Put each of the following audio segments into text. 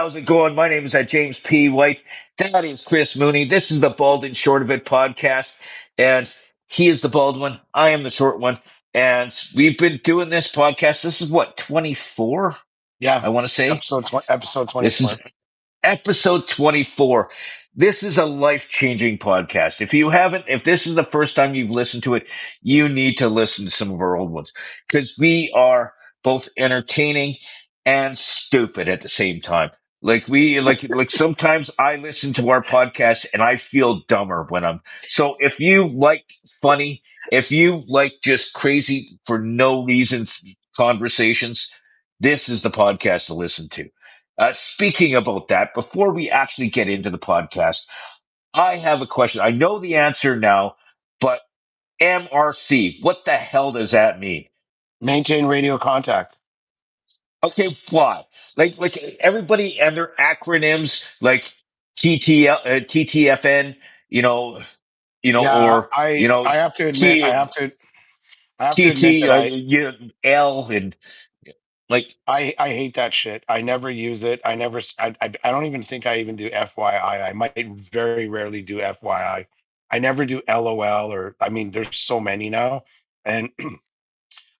how's it going? My name is James P. White. That is Chris Mooney. This is the Bald and Short of It podcast, and he is the bald one. I am the short one, and we've been doing this podcast. This is what 24, Yeah, I want to say. episode This 24. is episode 24. This is a life changing podcast. If this is the first time you've listened to it, you need to listen to some of our old ones because we are both entertaining and stupid at the same time. Like sometimes I listen to our podcast and I feel dumber so if you like funny, if you like just crazy for no reason conversations, this is the podcast to listen to. Speaking about that, before we actually get into the podcast, I have a question. I know the answer now, but MRC, what the hell does that mean? Maintain radio contact. Okay, why? Like everybody and their acronyms, like TTFN, you know, Yeah, or I have to admit, T I have to admit TT, that L, and like, I hate that shit. I never use it. I never I don't even think I even do FYI. I might very rarely do FYI. I never do LOL, or I mean there's so many now. And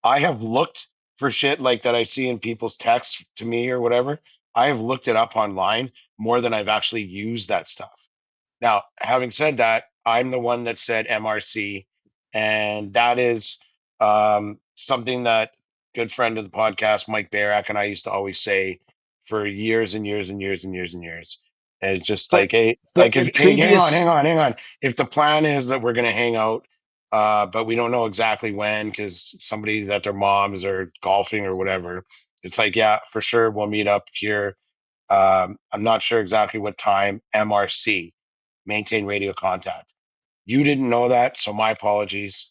I have looked for shit like that I see in people's texts to me or whatever. I have looked it up online more than I've actually used that stuff. Now, having said that, I'm the one that said MRC, and that is something that good friend of the podcast, Mike Barak, and I used to always say for years and years and years and years and years. And it's just but like, hey, but in hey, hang on, hang previous, on, hang on. If the plan is that we're going to hang out, but we don't know exactly when because somebody's at their mom's or golfing or whatever, it's like, yeah, for sure, we'll meet up here. I'm not sure exactly what time. MRC, maintain radio contact. You didn't know that, so my apologies.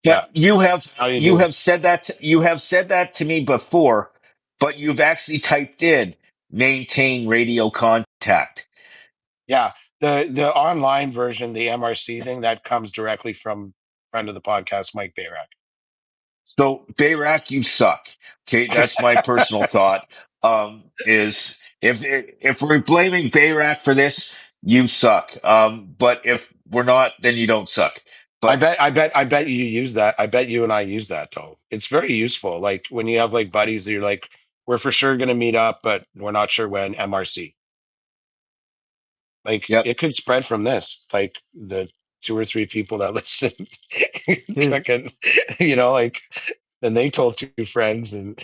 Yeah, but you have how you you doing? have said that you have said that to me before, but you've actually typed in maintain radio contact. Yeah, the online version, the MRC thing, that comes directly from friend of the podcast, Mike So Bayrak, you suck. Okay, that's my personal Bayrak. thought. Is if we're blaming Bayrak for this, you suck. But if we're not, then you don't suck. But I bet you use that. I bet you and I use that though. It's very useful. Like when you have like buddies that you're like, we're for sure going to meet up, but we're not sure when. MRC. Like yep. it could spread from this. Like the two or three people that listen, fucking, like, then they told two friends, and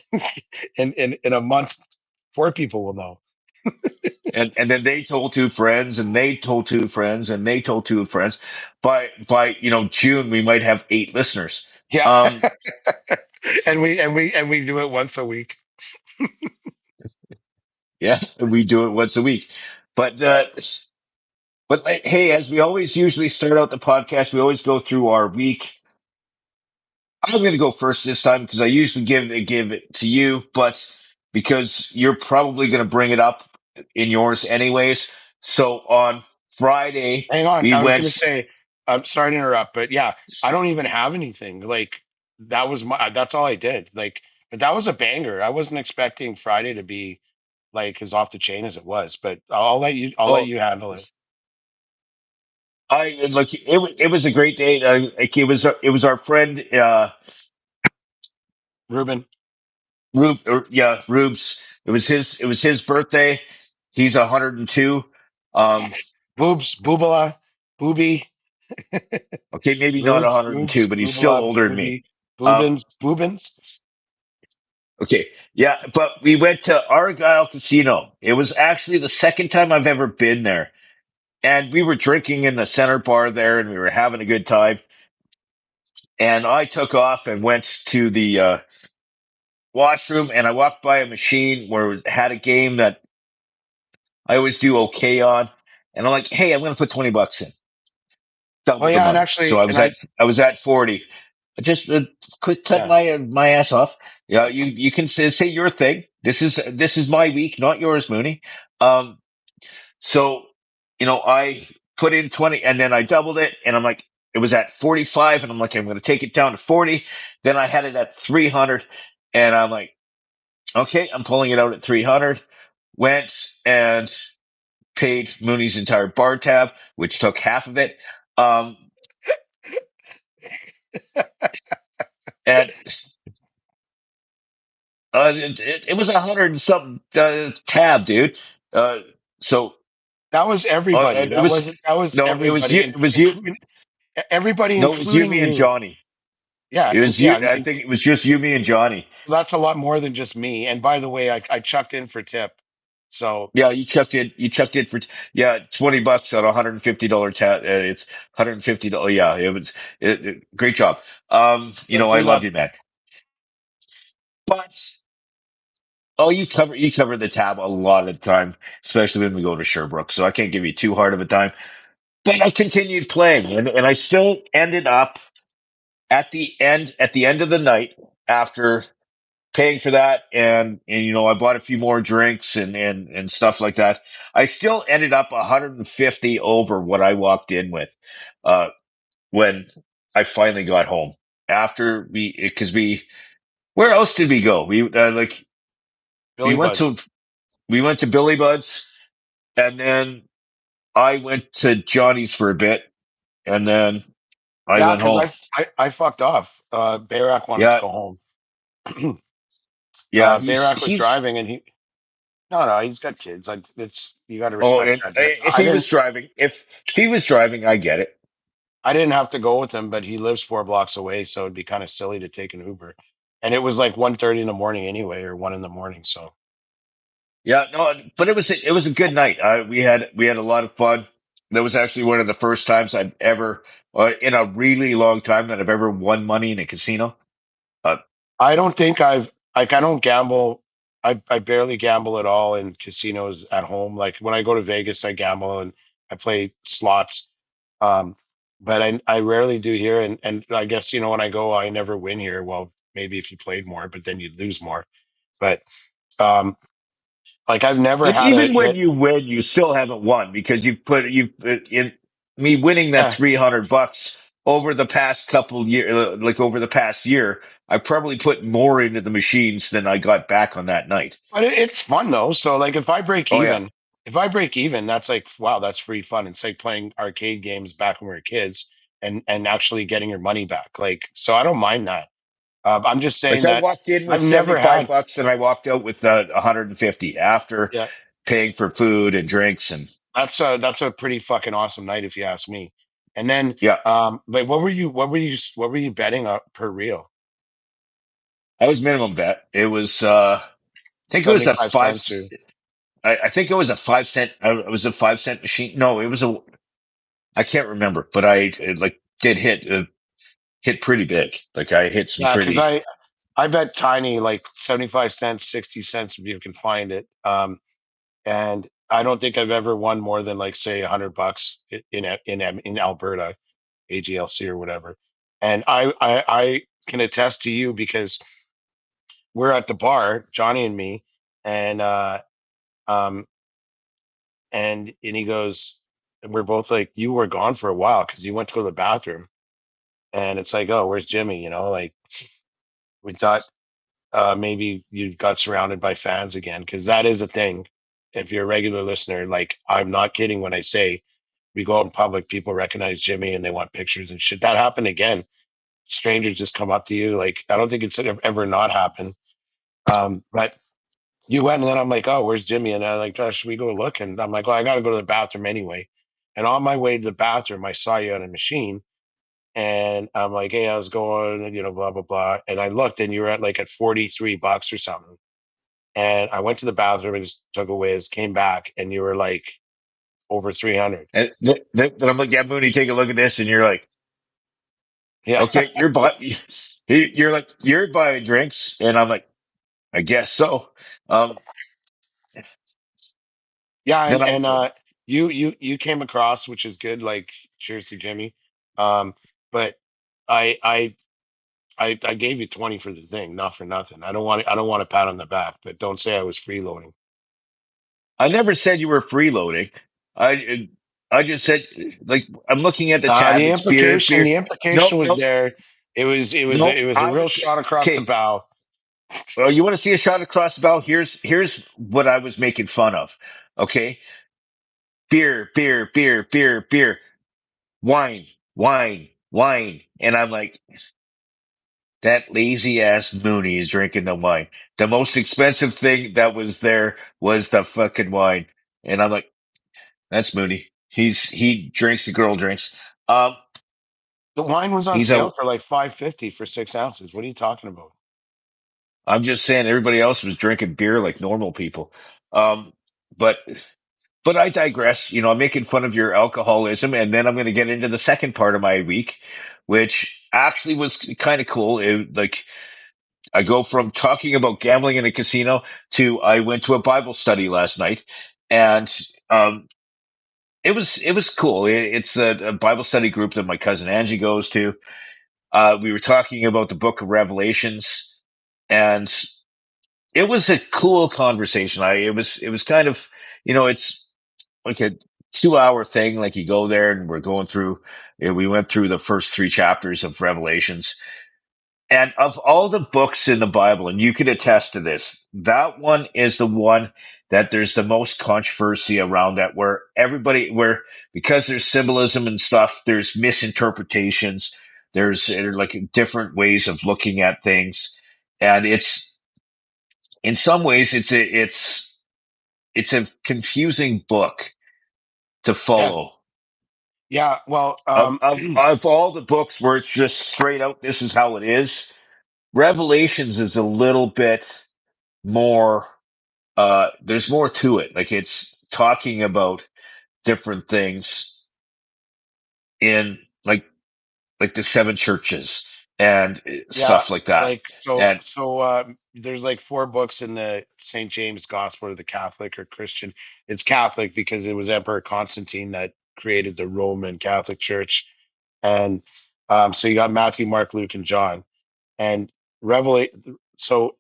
in a month, four people will know. And then they told two friends, and they told two friends, and they told two friends. By June, we might have 8 listeners. Yeah, Um, and we do it once a week. yeah, we do it once a week. But like, hey, as we always usually start out the podcast, we always go through our week. I'm going to go first this time because I usually give it to you, but because you're probably going to bring it up in yours anyways. So on Friday, Hang on, we I was gonna went. say, I'm sorry to interrupt, but yeah, I don't even have anything. Like that's all I did. Like, but that was a banger. I wasn't expecting Friday to be like as off the chain as it was, but I'll let Oh, you handle it. I like it was a great day. Like it was our friend Ruben, Rubes. It was his birthday. He's 102. Um, boobs, boobala, booby, okay, maybe not boobs, 102, boobs, but he's still boobala, older than me. booby, Um, boobins. Okay. Yeah, but we went to Argyle Casino. It was actually the second time I've ever been there. And we were drinking in the center bar there and we were having a good time. And I took off and went to the washroom and I walked by a machine where it had a game that I always do okay on. And I'm like, hey, I'm going to put $20 in, Oh double the yeah, and money. So actually, I and was at 40. I just cut yeah, my ass off. Yeah, you can say your thing. This is my week, not yours, Mooney. Um, So, I put in 20 and then I doubled it and I'm like, it was at 45 and I'm like, I'm going to take it down to 40. Then I had it at 300 and I'm like, okay, I'm pulling it out at 300. went and paid Mooney's entire bar tab, which took half of it. Um, and it was 100 and something tab, dude. Uh, so That was everybody. and it was That was no, it was everybody, you, it was you, including everybody, no, it was you, including me, and you. Johnny. Yeah, It and was yeah, you. I think it was just you, me, and Johnny. that's a lot more than just me. And by the way, I chucked in for tip. So Yeah, you chucked it. You chucked it for yeah, $20 on $150 tab. It's $150. Yeah, great job. I we love love you, man. But oh, you cover the tab a lot of the time, especially when we go to Sherbrooke. So I can't give you too hard of a time. But I continued playing, and I still ended up at the end of the night after paying for that, and I bought a few more drinks and stuff like that. I still ended up 150 over what I walked in with, uh, when I finally got home after because where else did we go? We Billy went Buds. to we went to Billy Buds, and then I went to Johnny's for a bit, and then I Yeah, went because home. I fucked off. Bayrak wanted to Yeah, go home. yeah, Bayrak was he's driving, and no, he's got kids. It's you got to oh, respect and that. if he was driving, if he was driving, I get it. I didn't have to go with him, but he lives 4 blocks away, so it'd be kind of silly to take an Uber. And it was like 1:30 in the morning anyway, or 1 in the morning. So Yeah, no, but it was a good night. We had a lot of fun. That was actually one of the first times I've ever, in a really long time, that I've ever won money in a casino. Uh, I don't think I don't gamble. I barely gamble at all in casinos at home. Like when I go to Vegas, I gamble and I play slots. Um, but I rarely do here. And I guess, when I go, I never win here. Well, maybe if you played more, but then you'd lose more. But um, like I've never and had a even when hit. you win, you still haven't won because you in me winning that Yeah, $300 over the past couple year, like over the past year. I probably put more into the machines than I got back on that night. but it's fun though. So like Oh yeah. if I break even, that's like wow, that's free fun. It's like playing arcade games back when we were kids and actually getting your money back. Like so, I don't mind that. I'm just Like saying I that walked in with I've never had. $75 and I walked out with 150 after Yeah, paying for food and drinks and that's a pretty fucking awesome night if you ask me. And then, yeah, like, what were you betting per reel? I was minimum bet. It was, I think it was a 75 cents or I think it was a 5 cent, it was a 5 cent machine. No, it was I can't remember, but like did hit pretty big. Like I hit some yeah, because pretty, I bet tiny like 75 cents, 60 cents if you can find it. And I don't think I've ever won more than like say $100 in Alberta, AGLC or whatever. And I can attest to you because we're at the bar, Johnny and me, and um and he goes, and we're both like, you were gone for a while because you went to go to the bathroom, and it's like, oh, where's Jimmy? Like we thought maybe you got surrounded by fans again because that is a thing. If you're a regular listener, like I'm not kidding when I say we go out in public, people recognize Jimmy and they want pictures and shit. That happened again. Strangers just come up to you. Like I don't think it's ever not happened. But you went, and then I'm like, oh, where's Jimmy? And I'm like, oh, should we go look? And I'm like, well, I got to go to the bathroom anyway. And on my way to the bathroom, I saw you on a machine. And I'm like, hey, I was going, blah, blah, blah. And I looked, and you were at 43 bucks or something. And I went to the bathroom and just took a whiz, came back, and you were like over 300. and then I'm like, yeah, Mooney, take a look at this. And you're like, Yeah. okay, you're like, you're buying drinks. And I'm like, I guess so. Um, Yeah. then I, You came across, which is good. Like, cheers to Jimmy. Um, but I, I, I gave you 20 for the thing, not for nothing. I don't want a pat on the back, but don't say I was freeloading. I never said you were freeloading. I, I just said, like, I'm looking at the tab. The It's beer, implication, beer. the No, implication was no, there. It was no. a I real was shot across the okay. bow. Well, you want to see a shot across the bow? Here's what I was making fun of. Okay, beer, beer, beer, beer, beer, wine, wine, wine, and I'm like, that lazy ass Mooney is drinking the wine. The most expensive thing that was there was the fucking wine, and I'm like, that's Mooney. He drinks the girl drinks. Um, The wine was on he's a. sale for like 550 for 6 ounces. What are you talking about? I'm just saying everybody else was drinking beer like normal people. Um, but I digress. You know, I'm making fun of your alcoholism, and then I'm going to get into the second part of my week, which actually was kind of cool. Like I go from talking about gambling in a casino to I went to a Bible study last night, and it was cool. It's a Bible study group that my cousin Angie goes to. We were talking about the Book of Revelations, and it was a cool conversation. It was kind of, it's like a 2 hour thing. Like you go there and we're going through, we went through the first three chapters of Revelations. And of all the books in the Bible, and you can attest to this, that one is the one that there's the most controversy around, that where where, because there's symbolism and stuff, there's misinterpretations. There's like different ways of looking at things. And in some ways, it's a confusing book to Yeah. follow. Yeah. Well, Of all the books where it's just straight out, this is how it is. Revelations is a little bit more. There's more to it. Like it's talking about different things in like the seven churches and yeah. stuff like that. Like, so, And there's like four books in the St. James Gospel, or the Catholic or Christian. It's Catholic because it was Emperor Constantine that created the Roman Catholic Church. And so you got Matthew, Mark, Luke, and John. And Revelate. So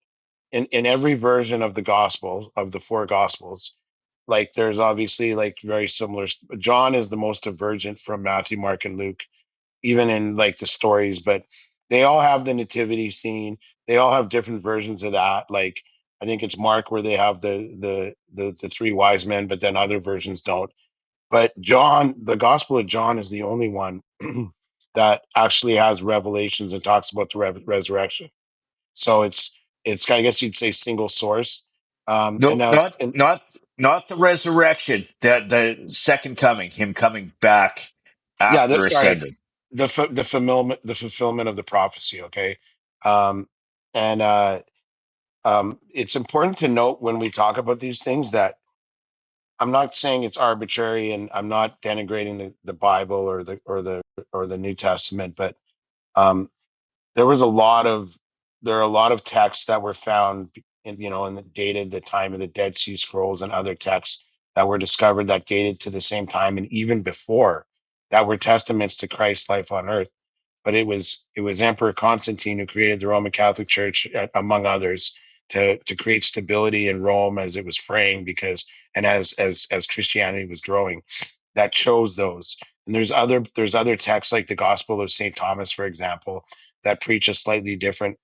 in every version of the gospel, of the four gospels, like there's obviously like very similar. John is the most divergent from Matthew, Mark, and Luke, even in like the stories, but they all have the nativity scene. They all have different versions of that. Like, I think it's Mark where they have the three wise men, but then other versions don't. But John, the Gospel of John, is the only one that actually has revelations and talks about the resurrection. So it's, I guess you'd say, single source. And no, now, not the resurrection, the second coming, him coming back yeah, after sorry, ascending. the fulfillment of the prophecy. Okay. um, and it's important to note when we talk about these things that I'm not saying it's arbitrary, and I'm not denigrating the Bible or the New Testament, but um, there was a lot of there are a lot of texts that were found in the dated the time of the Dead Sea Scrolls, and other texts that were discovered that dated to the same time and even before, that were testaments to Christ's life on earth. But it was Emperor Constantine who created the Roman Catholic Church, among others, to create stability in Rome as it was fraying, because and as Christianity was growing, that chose those. And there's other texts like the Gospel of St. Thomas, for example, that preach a slightly different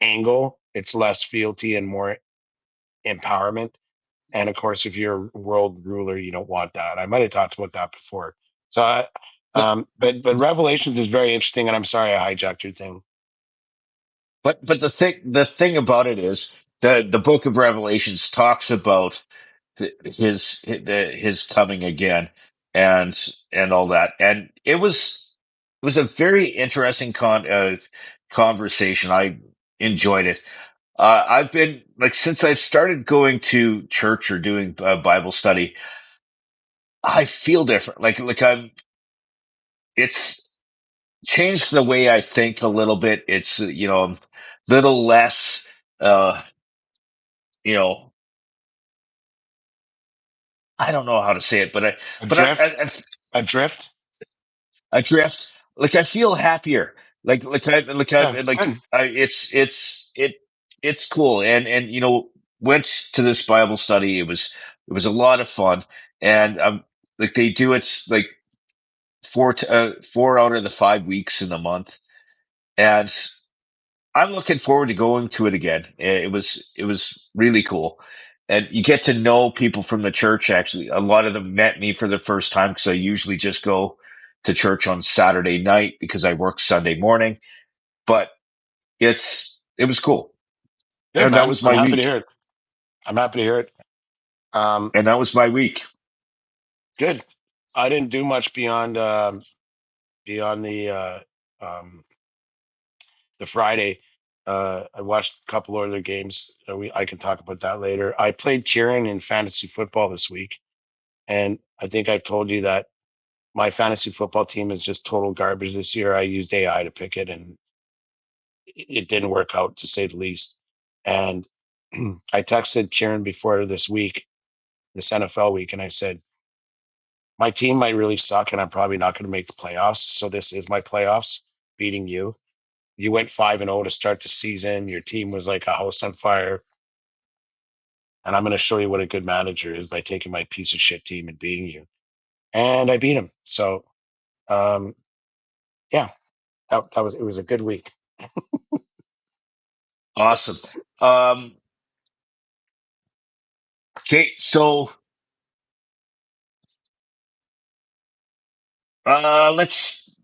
angle. It's less fealty and more empowerment. And of course, if you're a world ruler, you don't want that. I might have talked about that before. So, But but Revelations is very interesting, and I'm sorry I hijacked your thing. but the thing about it is the book of Revelations talks about his coming again, and all that, and it was a very interesting conversation. I enjoyed it. I've been like, since I started going to church or doing Bible study, I feel different. Like it's changed the way I think a little bit. It's a little less, uh, you know, I don't know how to say it, but Adrift, adrift. I drift. Like I feel happier. Yeah, good. It's cool. And went to this Bible study. It was a lot of fun. And like they do it like 4 out of the 5 weeks in the month. And I'm looking forward to going to it again. It was really cool. And you get to know people from the church. Actually, a lot of them met me for the first time because I usually just go to church on Saturday night because I work Sunday morning. But it was cool. Good, And that man. was I'm my happy to week. hear it. I'm happy to hear it. Um, And that was my week. Good. I didn't do much beyond um, the Friday. I watched a couple other games. I can talk about that later. I played Kieran in fantasy football this week, and I think I told you that my fantasy football team is just total garbage this year. I used AI to pick it, and it didn't work out to say the least. And I texted Kieran before this week, this NFL week, and I said, my team might really suck, and I'm probably not going to make the playoffs. So this is my playoffs, beating you. You went 5-0 to start the season. Your team was like a house on fire. And I'm going to show you what a good manager is by taking my piece of shit team and beating you. And I beat him. So, um, yeah, it was a good week. Awesome. Um, okay, so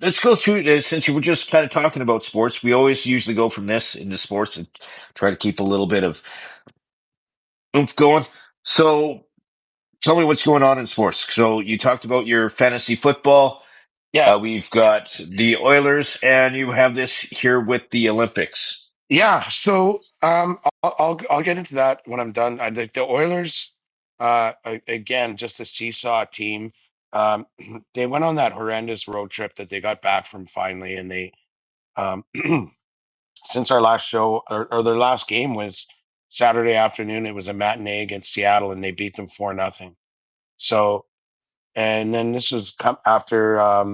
let's go through this since you were just kind of talking about sports. We always usually go from this into sports and try to keep a little bit of oomph going. So tell me what's going on in sports. So you talked about your fantasy football. Yeah. We've got the Oilers, and you have this here with the Olympics. Yeah. So I'll get into that when I'm done. I think the Oilers, again, just a seesaw team. Um, they went on that horrendous road trip that they got back from finally, and they um, since our last show or their last game was Saturday afternoon. It was a matinee against Seattle, and they beat them 4-0. So, and then this was after a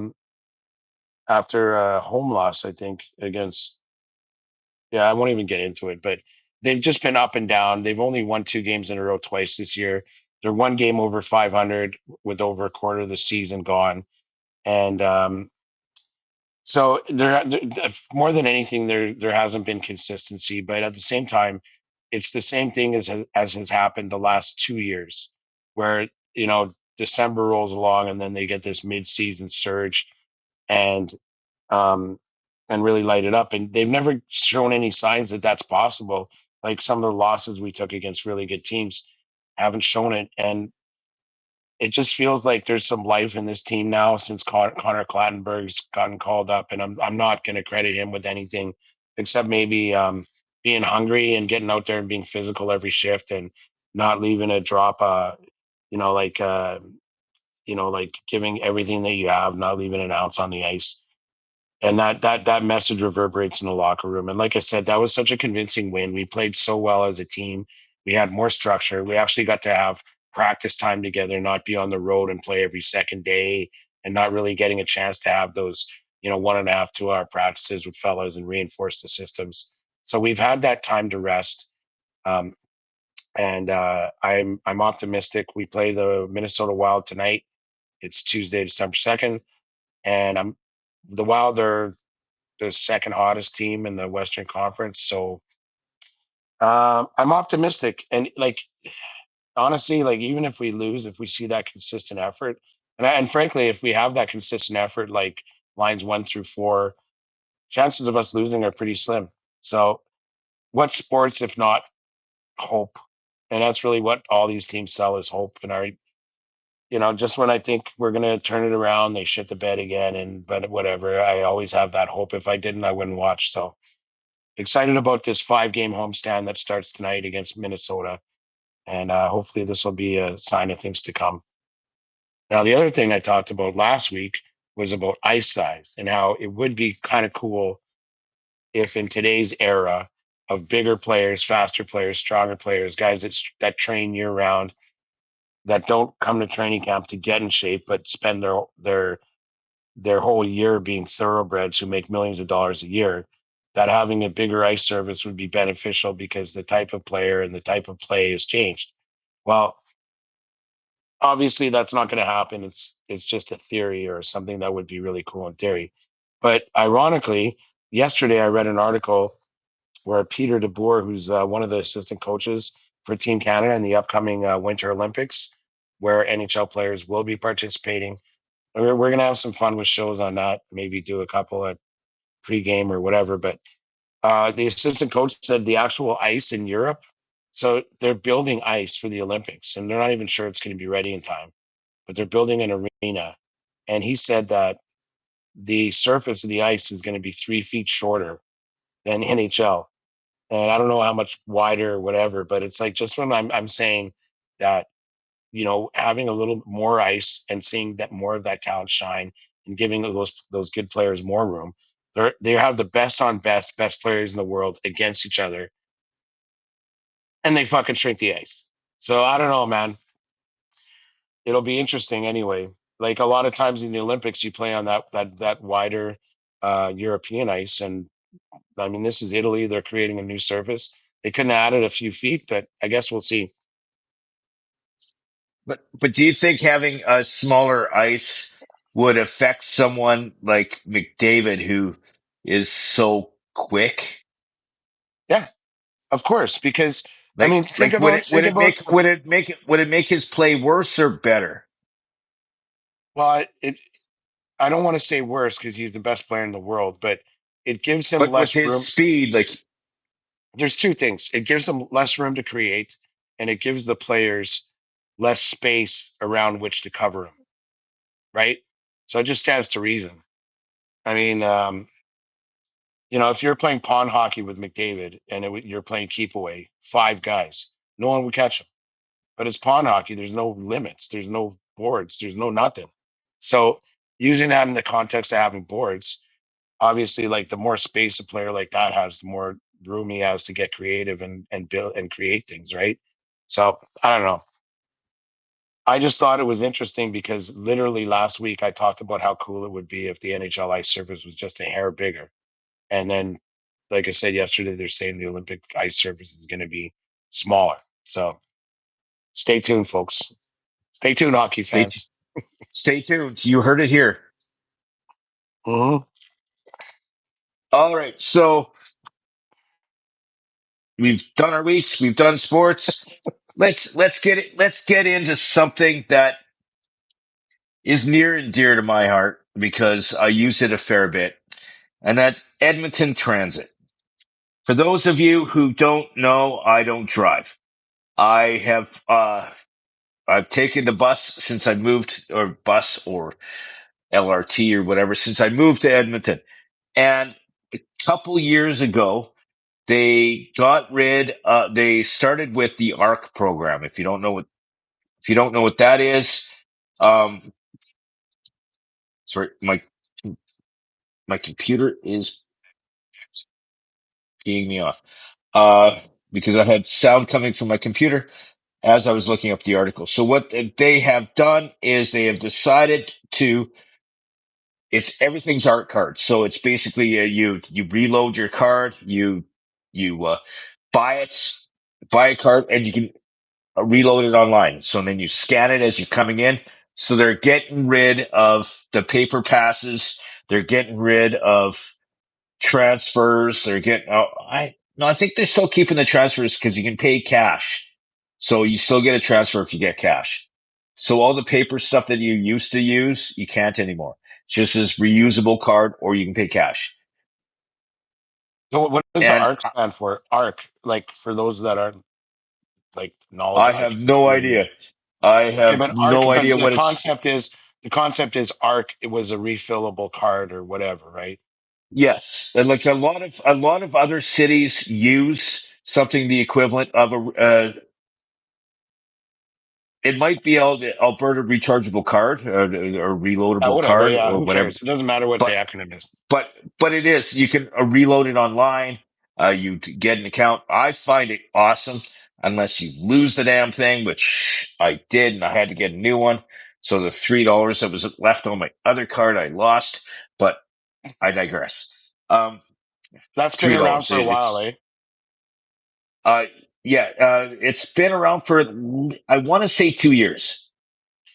home loss, I think, against. Yeah, I won't even get into it, but they've just been up and down. They've only won two games in a row twice this year. They're one game over 500 with over a quarter of the season gone, and so more than anything, there hasn't been consistency. But at the same time, it's the same thing as has happened the last 2 years, where December rolls along and then they get this mid-season surge and um and really light it up. And they've never shown any signs that that's possible. Like some of the losses we took against really good teams haven't shown it, and it just feels like there's some life in this team now since Connor Clattenburg's gotten called up, and I'm not going to credit him with anything except maybe being hungry and getting out there and being physical every shift and not leaving a drop. You know, like like giving everything that you have, not leaving an ounce on the ice, and that message reverberates in the locker room. And like I said, that was such a convincing win. We played so well as a team. We had more structure. We actually got to have practice time together, not be on the road and play every second day, and not really getting a chance to have those 1.5 2 hour practices with fellas and reinforce the systems. So we've had that time to rest. Um, and I'm optimistic. We play the Minnesota Wild tonight. It's Tuesday, December 2nd, and the Wild are the second hottest team in the Western Conference. So I'm optimistic, and like honestly, like even if we lose, if we see that consistent effort, and frankly, if we have that consistent effort, like lines 1 through 4, chances of us losing are pretty slim. So what sports if not hope? And that's really what all these teams sell is hope. And just when I think we're gonna turn it around, they shit the bed again. And but whatever, I always have that hope. If I didn't, I wouldn't watch. So excited about this 5 game homestand that starts tonight against Minnesota. And hopefully this will be a sign of things to come. Now, the other thing I talked about last week was about ice size and how it would be kind of cool if in today's era of bigger players, faster players, stronger players, guys that train year round, that don't come to training camp to get in shape, but spend their whole year being thoroughbreds who make millions of dollars a year, that having a bigger ice service would be beneficial because the type of player and the type of play has changed. Well, obviously that's not going to happen. It's just a theory or something that would be really cool in theory. But ironically, yesterday I read an article where Peter DeBoer, who's one of the assistant coaches for Team Canada in the upcoming Winter Olympics, where NHL players will be participating. We're going to have some fun with shows on that. Maybe do a couple at pregame or whatever. But the assistant coach said the actual ice in Europe. So they're building ice for the Olympics, and they're not even sure it's going to be ready in time. But they're building an arena, and he said that the surface of the ice is going to be 3 feet shorter than NHL. And I don't know how much wider or whatever, but it's like just when I'm saying that, having a little more ice and seeing that more of that talent shine and giving those good players more room. They have the best on best players in the world against each other, and they fucking shrink the ice. So I don't know, man. It'll be interesting anyway. Like a lot of times in the Olympics, you play on that wider European ice, and I mean, this is Italy. They're creating a new surface. They couldn't have added a few feet, but I guess we'll see. But do you think having a smaller ice would affect someone like McDavid who is so quick? Yeah, of course. Because I Like mean, like would it make his play worse or better? well, I don't want to say worse because he's the best player in the world, but it gives him But with less his room. speed, like There's two things. It gives him less room to create, and it gives the players less space around which to cover him. Right. So it just stands to reason. I mean, if you're playing pawn hockey with McDavid and you're playing keep away, five guys, no one would catch him. But it's pawn hockey. There's no limits. There's no boards. There's no nothing. So using that in the context of having boards, obviously, like the more space a player like that has, the more room he has to get creative and build and create things, right? So I don't know. I just thought it was interesting because literally last week I talked about how cool it would be if the NHL ice surface was just a hair bigger. And then, like I said yesterday, they're saying the Olympic ice surface is going to be smaller. So stay tuned, folks. Stay tuned, hockey stay fans. stay tuned. You heard it here. Mm-hmm. All right, so we've done our weeks, we've done sports. Let's get into something that is near and dear to my heart because I use it a fair bit, and that's Edmonton Transit. For those of you who don't know, I don't drive. I have I've taken the bus since I moved, or bus or LRT or whatever, since I moved to Edmonton. And a couple years ago, they started with the ARC program. If you don't know what that is, um, sorry, my computer is peeing me off, because I had sound coming from my computer as I was looking up the article. So what they have done is they have decided to, it's everything's art cards. So it's basically, you reload your card, you buy it, buy a card, and you can reload it online. So then you scan it as you're coming in. So they're getting rid of the paper passes. They're getting rid of transfers. They're getting, I, no, I think they're still keeping the transfers because you can pay cash. So you still get a transfer if you get cash. So all the paper stuff that you used to use, you can't anymore. It's just this reusable card or you can pay cash. So what does the And ARC stand for? ARC, like for those that aren't like knowledge, I like have no familiar. idea. I Okay, have but ARC, no but idea what it's. the concept is ARC. It was a refillable card or whatever, right? Yes, and like a lot of other cities use something the equivalent of it might be Alberta rechargeable card, or reloadable Whatever. card Yeah, or who whatever. cares? It doesn't matter what the But acronym is. but but it is, you can reload it online. Get an account. I find it awesome unless you lose the damn thing, which I did, and I had to get a new one. So the $3 that was left on my other card, I lost. But I digress. That's been Three around dollars. for a while, It's eh? uh yeah. It's been around for, I want to say 2 years.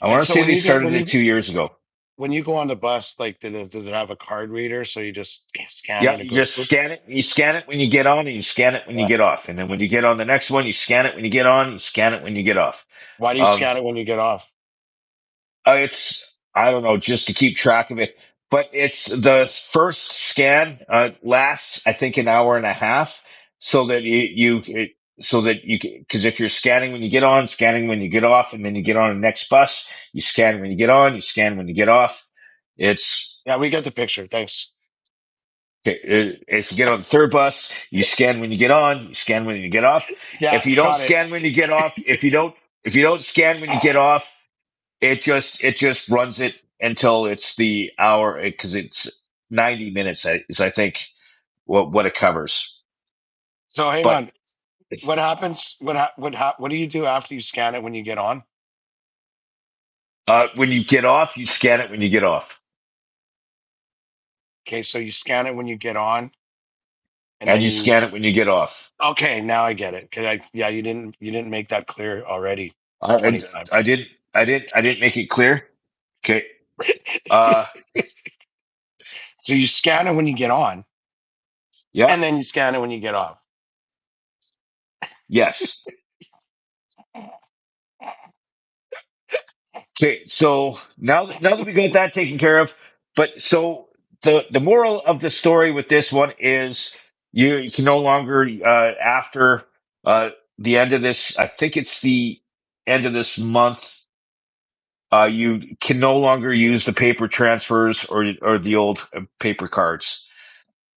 I And want to so say when they you get started it 2 years ago. when you go on the bus, like, does it have a card reader? So you just scan it Yeah, and it you goes just boop? scan it. You scan it when you get on, and you scan it when you Yeah. get off. And then when you get on the next one, you scan it when you get on, you scan it when you get off. Why do you Um, scan it when you get off? it's I don't know, just to keep track of it. But it's the first scan lasts, I think, an hour and a half, so that so that you because if you're scanning when you get on, scanning when you get off, and then you get on the next bus, you scan when you get on, you scan when you get off. It's Yeah, we get the picture. Thanks. Okay, if you get on the third bus, you scan when you get on, you scan when you get off. If Yeah, you don't got it. scan when you get off, if you don't scan when you get off, it just runs it until it's the hour because it's 90 minutes is I think what it covers. So hang But on. What happens? What do you do after you scan it when you get on? when you get off, you scan it when you get off, Okay, so you scan it when you get on, and and then you you. scan it when you get off. Okay, now I get it. Cause yeah, you didn't make that clear already I, I, 20 times. I didn't make it clear. Okay. Uh, So you scan it when you get on, yeah. and then you scan it when you get off. Yes. Okay, so now that we got that taken care of, but so the moral of the story with this one is you can no longer after the end of this, I think it's the end of this month, you can no longer use the paper transfers or the old paper cards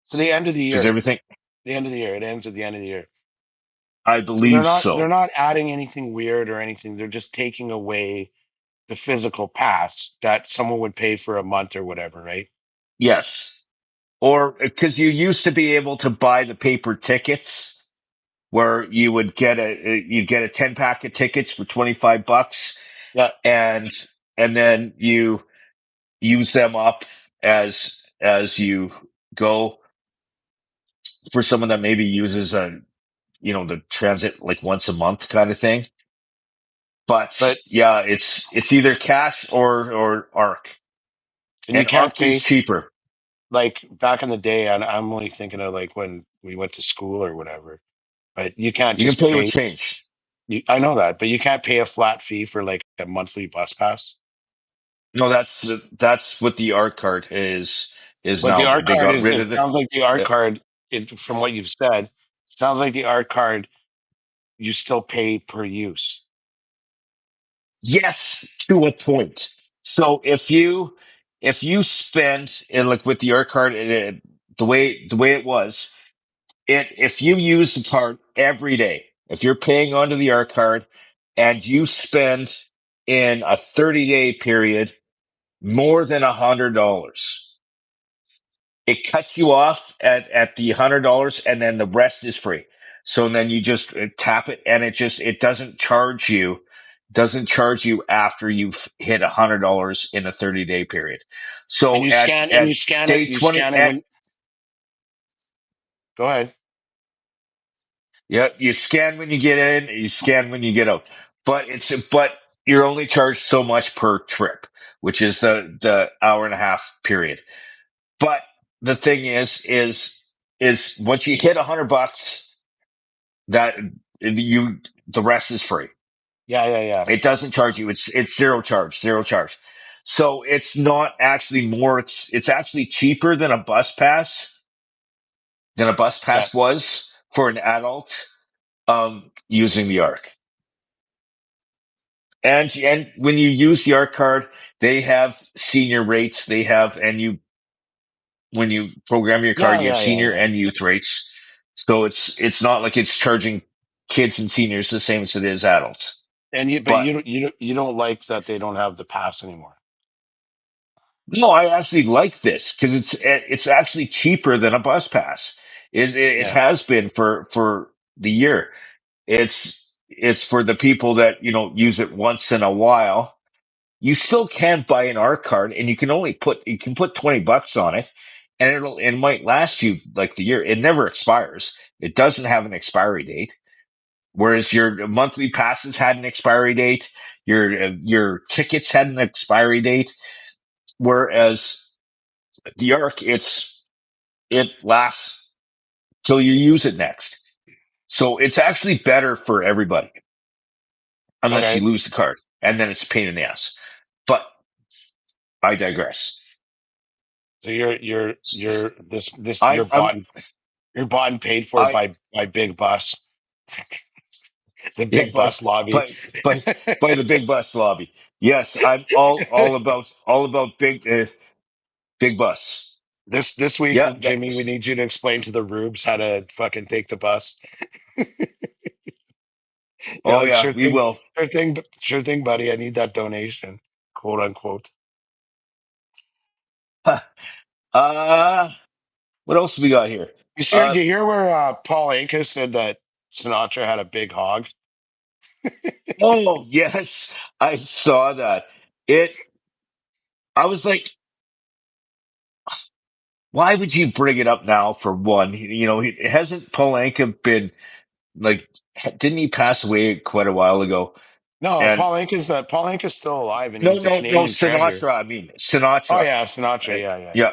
So the end of the because year, everything, the end of the year, it ends at the end of the year. I So they're believe not they're so. not adding anything weird or anything. They're just taking away the physical pass that someone would pay for a month or whatever, right? Yes, or because you used to be able to buy the paper tickets where you would get you'd get a 10 pack of tickets for $25 Yeah. and then you use them up as you go for someone that maybe uses the transit like once a month kind of thing. But But yeah, it's either cash or arc, and you and can't arc is pay cheaper. like back in the day, and I'm only thinking of like when we went to school or whatever. But you can't You can just pay with pay. change. I know that, but you can't pay a flat fee for like a monthly bus pass. No, that's what the arc card is But the now. art They card got is. rid It of it. sounds like the art card. From what you've said, sounds like the art card. You still pay per use. Yes, to a point. So if you spend and like with the art card, the way it was, if you use the card every day, if you're paying onto the art card and you spend in a 30-day period more than $100, it cuts you off at the $100 and then the rest is free. So then you just tap it and it doesn't charge you after you've hit $100 in a 30-day period. And So you at scan and at day you 20 scan it at when. Go ahead. yeah, you scan when you get in, you scan when you get out. But you're only charged so much per trip, which is the hour and a half period. But the thing is once you hit $100, that you the rest is free. Yeah, yeah, yeah, It doesn't charge you. It's zero charge. So it's not actually more. It's actually cheaper than a bus yeah. pass was for an adult using the Arc. And when you use the Arc card, they have senior rates. They have and you when you program your card, Yeah, you have yeah, yeah, senior yeah. and youth rates. So it's not like it's charging kids and seniors the same as it is adults. And you, but But you don't like that they don't have the pass anymore. no, I actually like this because it's actually cheaper than a bus pass. It Yeah. has been for the year. It's for the people that use it once in a while. You still can buy an art card, and you can put $20 on it, and it might last you like the year. It never expires. It doesn't have an expiry date. Whereas your monthly passes had an expiry date, your tickets had an expiry date. Whereas the Arc, it lasts till you use it next. So it's actually better for everybody, unless you Okay. lose the card, and then it's a pain in the ass. But I digress. So you're this I'm you're bought and paid for I by Big Bus, the yeah, Big Bus lobby. by by by the big bus lobby. Yes, I'm all about big bus. This week, Yeah, Jimmy, we need you to explain to the rubes how to fucking take the bus. You're oh like, yeah, we will. sure thing, buddy. I need that donation, quote unquote. Uh, what else we got here? You hear where Paul Anka said that Sinatra had a big hog? Oh yes, I saw that. It. I was like, why would you bring it up now? For one, hasn't Paul Anka been like? Didn't he pass away quite a while ago? No, And Paul Anka's still alive, and no, he's a no, no, Canadian treasure. Sinatra. I mean Oh Sinatra. yeah, Sinatra. And, Yeah, yeah, yeah, yeah.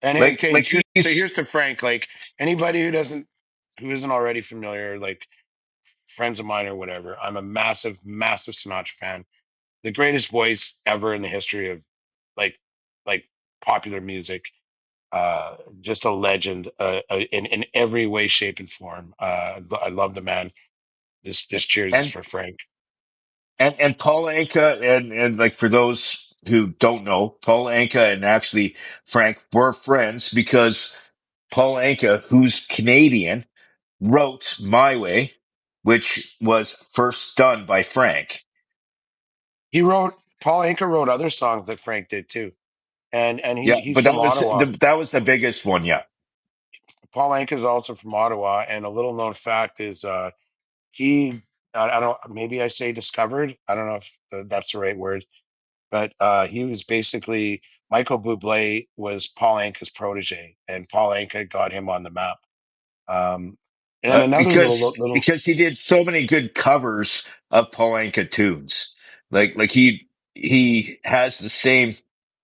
And like so here's to Frank. Like anybody who isn't already familiar, like friends of mine or whatever, I'm a massive, massive Sinatra fan. The greatest voice ever in the history of like like popular music. Just a legend in every way, shape, and form. I love the man. This cheers is and for Frank. and Paul Anka and like for those who don't know, Paul Anka and actually Frank were friends because Paul Anka, who's Canadian, wrote My Way, which was first done by Frank. He wrote Paul Anka wrote other songs that Frank did too, and Yeah, he's but from Ottawa. that was the biggest one. Yeah. Paul Anka is also from Ottawa, and a little known fact is he I don't maybe I say discovered. I don't know if that's the right word, but he was basically Michael Bublé was Paul Anka's protege, and Paul Anka got him on the map. Um, and then another little Because he did so many good covers of Paul Anka tunes. Like he has the same.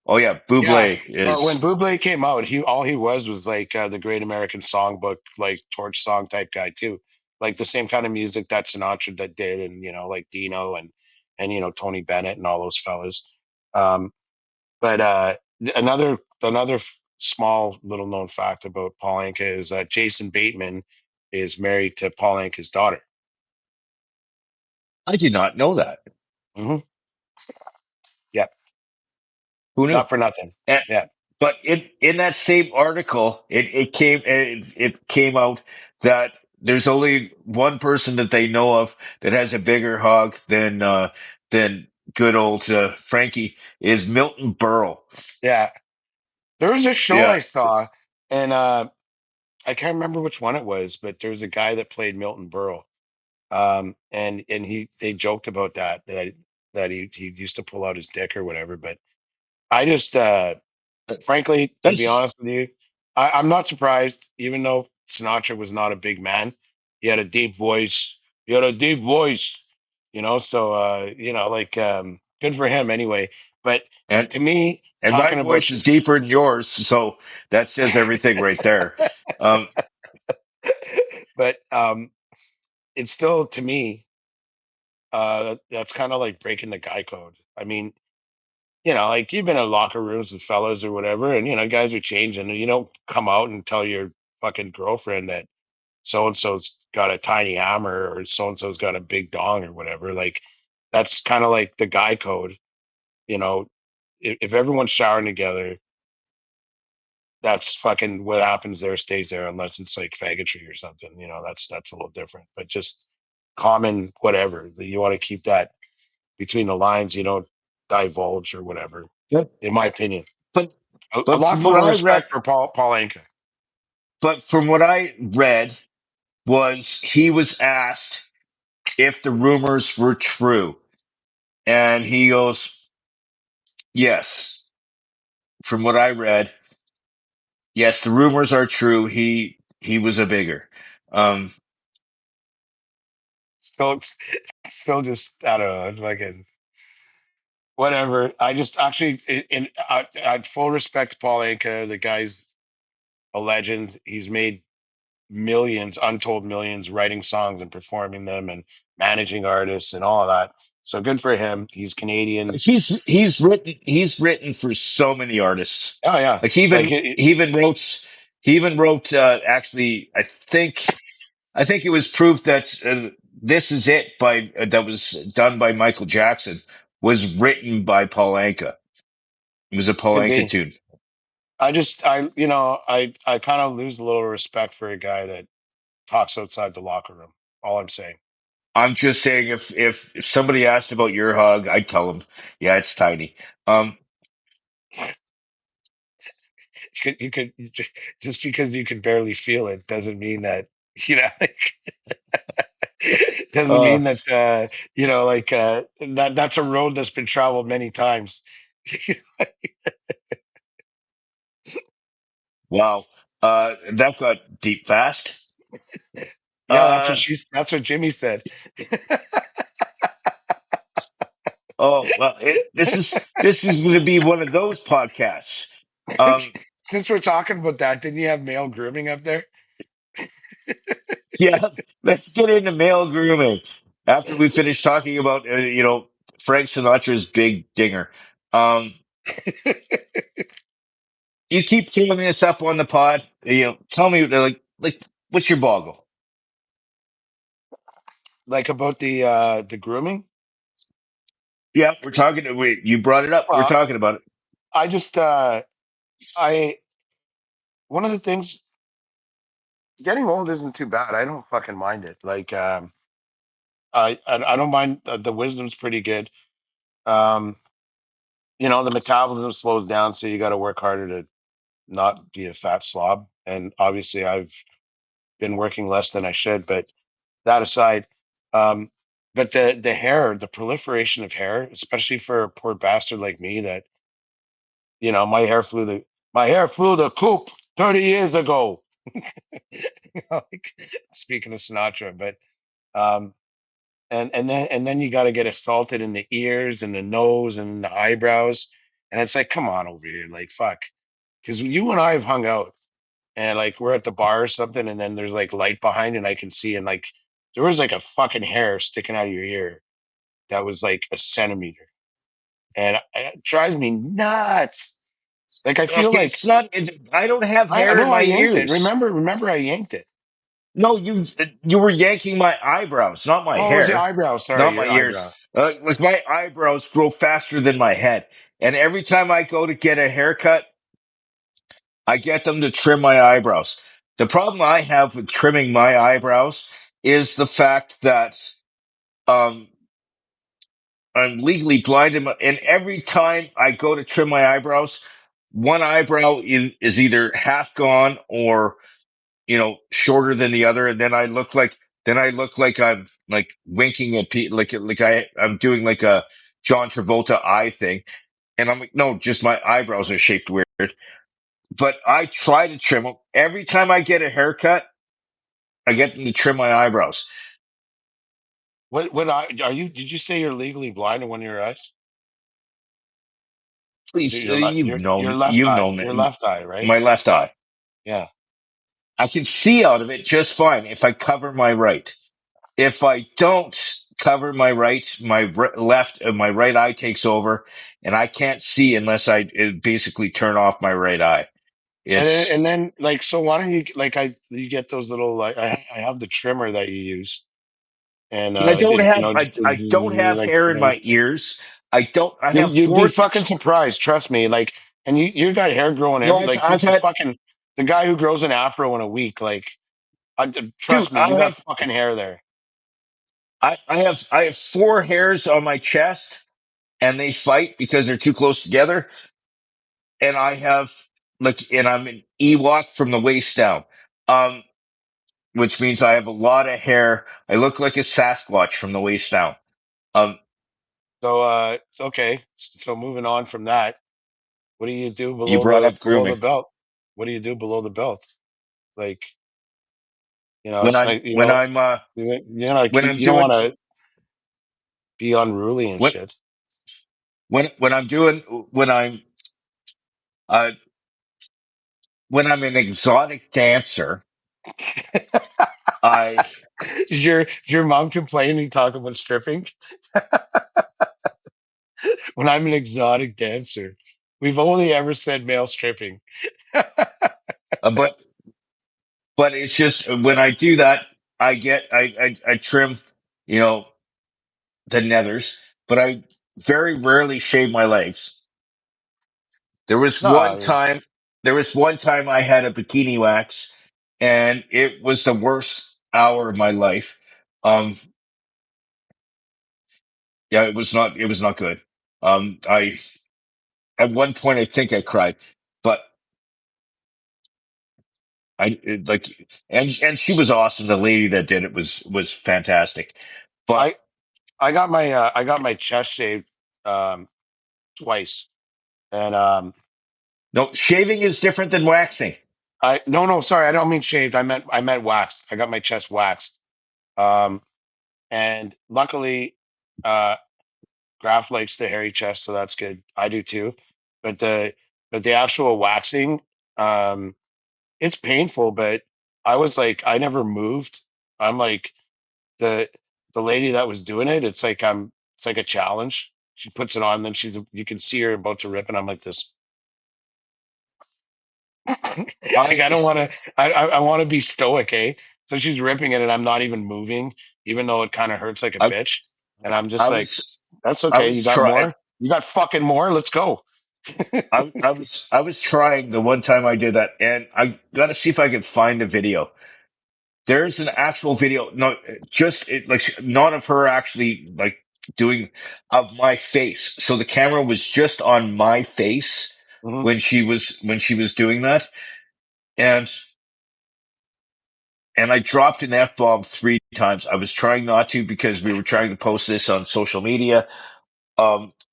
Oh yeah, yeah. Buble When is. Bublé came out, he all he was like the Great American Songbook, like torch song type guy too, like the same kind of music that Sinatra that did, and like Dino and Tony Bennett and all those fellas. Um, but another small little known fact about Paul Anka is that Jason Bateman is married to Paul Anka's daughter. I did not know that. Hmm. Yep, Who knew? not for nothing. And, Yeah, but in that same article, it came out that there's only one person that they know of that has a bigger hog than good old Frankie is Milton Berle. yeah. There was a show Yeah, I saw, and I can't remember which one it was, but there was a guy that played Milton Berle, and they joked about that he used to pull out his dick or whatever. But I just frankly, to be that's honest with you, I'm not surprised. Even though Sinatra was not a big man, he had a deep voice. He had a deep voice, So like good for him anyway. But and to me, and my talking about voice is deeper than yours, so that says everything right there. Um, but it's still to me that's kind of like breaking the guy code. I mean, like you've been in locker rooms with fellas or whatever, and guys are changing, and you don't come out and tell your fucking girlfriend that so and so's got a tiny hammer or so and so's got a big dong or whatever. Like that's kind of like the guy code. You know, if everyone's showering together, that's fucking what happens there stays there unless it's like faggotry or something. That's a little different. But just common whatever that you want to keep that between the lines. You don't divulge or whatever. yeah, In my opinion, but a but lot from what more I read, respect for Paul Anka. but from what I read was he was asked if the rumors were true, and he goes, "Yes." From what I read, yes, the rumors are true. He was a bigger. Um, Still, still just I don't know. Fucking whatever. I just actually, in full respect to Paul Anka, the guy's a legend. He's made millions, untold millions, writing songs and performing them and managing artists and all of that. So good for him. He's Canadian. He's written for so many artists. Oh yeah, Like like he even wrote actually I think it was proof that This Is It by that was done by Michael Jackson was written by Paul Anka. It was a Paul could Anka be. tune. I kind of lose a little respect for a guy that talks outside the locker room. All I'm saying. I'm just saying if somebody asked about your hug, I'd tell them, yeah, it's tiny. Um, Just because you can barely feel it doesn't mean that you know doesn't uh, mean that that's a road that's been traveled many times. wow. That got deep fast. Yeah, Uh, that's what Jimmy said. oh, well, this is going to be one of those podcasts. Um, Since we're talking about that, didn't you have male grooming up there? yeah, let's get into male grooming after we finish talking about, Frank Sinatra's big dinger. Um, you keep throwing this up on the pod. Tell me, what's your boggle? Like about the grooming? Yeah, we're talking. You brought it up. We're Well, talking about it. I just I one of the things getting old isn't too bad. I don't fucking mind it. Like I don't mind the wisdom's pretty good. Um, the metabolism slows down, so you got to work harder to not be a fat slob. And obviously, I've been working less than I should. But that aside, um, but the hair, the proliferation of hair, especially for a poor bastard like me, that my hair flew the coop 30 years ago. Like, speaking of Sinatra, but um, and then you got to get assaulted in the ears and the nose and the eyebrows, and it's like, come on over here, like fuck, because you and I have hung out, and like we're at the bar or something, and then there's like light behind, and I can see, and like there was like a fucking hair sticking out of your ear that was like a centimeter, and it drives me nuts. Like I feel Okay, like it's not. I don't have I hair in know I my yanked it. ears. Remember I yanked it. No, you were yanking my eyebrows, not my Oh, it was the hair, eyebrow. Sorry, not my your ears. eyebrow. Like my eyebrows grow faster than my head, and every time I go to get a haircut, I get them to trim my eyebrows. The problem I have with trimming my eyebrows is the fact that um I'm legally blind, and every time I go to trim my eyebrows, one eyebrow is either half gone or shorter than the other, and then I look like I'm like winking at people, like I'm doing like a John Travolta eye thing, and I'm like, no, just my eyebrows are shaped weird. But I try to trim them every time I get a haircut. I get them to trim my eyebrows. What eye are you? Did you say you're legally blind in one of your eyes? Is it Please, you've your known, left you've eye? known Your it. left eye, right? My left eye. Yeah. I can see out of it just fine if I cover my right. If I don't cover my right, left, my right eye takes over, and I can't see unless basically turn off my right eye. And It's then like, so why don't you like you get those little, like I have the trimmer that you use, and I don't have just I don't have like hair in my ears. I don't. I have you'd be four. fucking surprised, trust me. Like, and you got hair growing No, every, I've like I've had the guy who grows an afro in a week, like dude. trust me, you got fucking hair there. I have four hairs on my chest, and they fight because they're too close together. And I'm an Ewok from the waist down. Um, which means I have a lot of hair. I look like a Sasquatch from the waist down. Um, So okay, so moving on from that, what do you do you brought up below grooming. the belt? What do you do below the belt? Like, When it's I'm like, when I'm like when I'm you don't want doing to be unruly and when shit. when I'm doing uh when I'm an exotic dancer, I Does your mom complain when you talk about stripping? When I'm an exotic dancer, we've only ever said male stripping. but it's just when I do that, I trim, you know, the nethers, but I very rarely shave my legs. There was No, I one mean, time, there was one time I had a bikini wax, and it was the worst hour of my life. Um, yeah, it was not good. I at one point I think I cried, but like, and she was awesome. The lady that did it was fantastic, but I I got my chest shaved um, twice, and no, shaving is different than waxing. I no, sorry, I don't mean shaved. I meant waxed. I got my chest waxed, um, and luckily, uh, Graf likes the hairy chest, so that's good. I do too, but the actual waxing, um, it's painful. But I was like, I never moved. I'm like the the lady that was doing it. It's like a challenge. She puts it on, then you can see her about to rip, and I'm like this. Like I I don't want to. I want to be stoic, eh? So she's ripping it, and I'm not even moving, even though it kind of hurts like a I bitch. And I'm I just like, was that's I okay. was You got trying. more? You got fucking more? Let's go. I was trying the one time I did that, and I got to see if I can find the video. There's an actual video, no, just like not of her actually like doing of my face. So the camera was just on my face Hmm. when she was doing that, and I dropped an F bomb 3 times. I was trying not to because we were trying to post this on social media.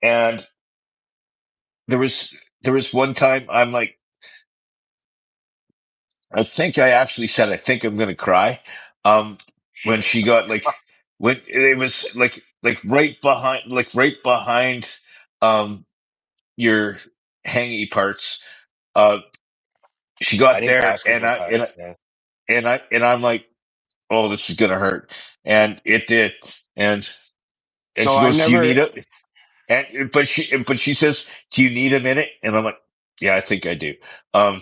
And there was one time I'm like, I think I actually said, I think I'm gonna cry. Um, when she got when it was right behind, um, your hangy parts. Uh, she I got didn't there, ask about that. Yeah. and I'm like, oh, this is gonna hurt, and it did. And So she I goes, do you never, need it? And but she says, do you need a minute? And I'm like, yeah, I think I do. Um,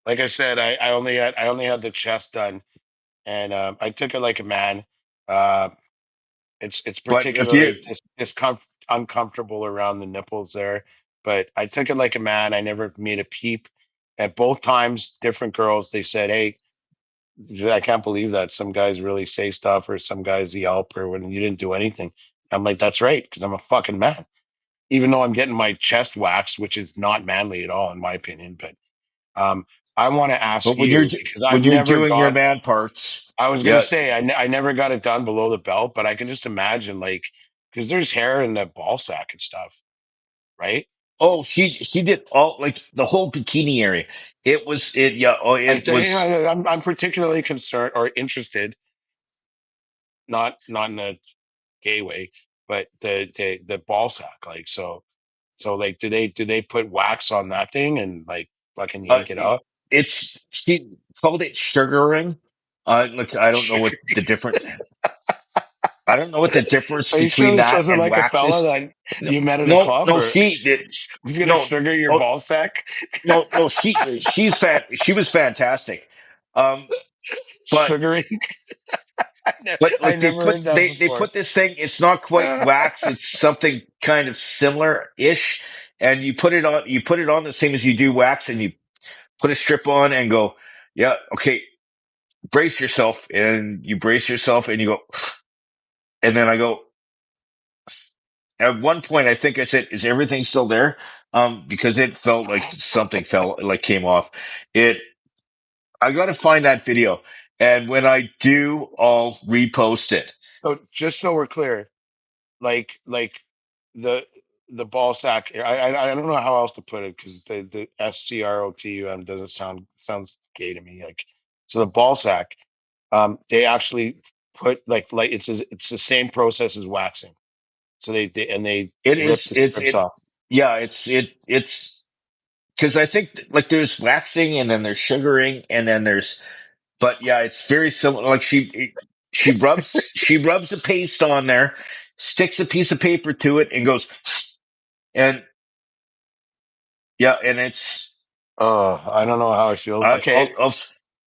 like I said, I only had the chest done, and I took it like a man. Uh, it's but if you, particularly uncomfortable around the nipples there, but I took it like a man. I never made a peep. At both times, different girls, they said, "Hey, I can't believe that some guys really say stuff or some guys yelp or when you didn't do anything." I'm like, "That's right, because I'm a fucking man." Even though I'm getting my chest waxed, which is not manly at all, in my opinion. But um, I want to ask but you because when I've you're never doing your got. man parts, I was gonna yeah. say I never got it done below the belt, but I can just imagine like because there's hair in the ball sack and stuff, right? Oh, she did all like the whole bikini area. It was it yeah. Oh, Like it was. I'm particularly concerned or interested, not in a gay way, but the ball sack. Like so like do they put wax on that thing and like fucking Uh, yank it up? it's she called it sugaring. Look, I don't know what the difference. I don't know what the difference Are you sure between this that wasn't and like a wax fella is. that you met at a No, club no, or she did. was gonna No, sugar your oh, ball sack? no, she was fantastic. Um, but Sugaring? I like never heard that they before. put this thing. It's not quite wax. It's something kind of similar ish. And you put it on the same as you do wax, and you put a strip on and go, yeah, okay, brace yourself, and you brace yourself, and you go, and then I go. At one point, I think I said, "Is everything still there?" Because it felt like something fell, like came off. It. I got to find that video, and when I do, I'll repost it. So just so we're clear, like the the ball sack. I don't know how else to put it because the SCROTUM doesn't sounds gay to me. Like so the ball sack, they actually put it's the same process as waxing. So they It rip is. the strips off. Yeah. It's because I think like there's waxing and then there's sugaring and then there's, but yeah, it's very similar. Like she rubs the paste on there, sticks a piece of paper to it, and goes, and yeah, and it's Oh, I don't know how I feel. I, Okay,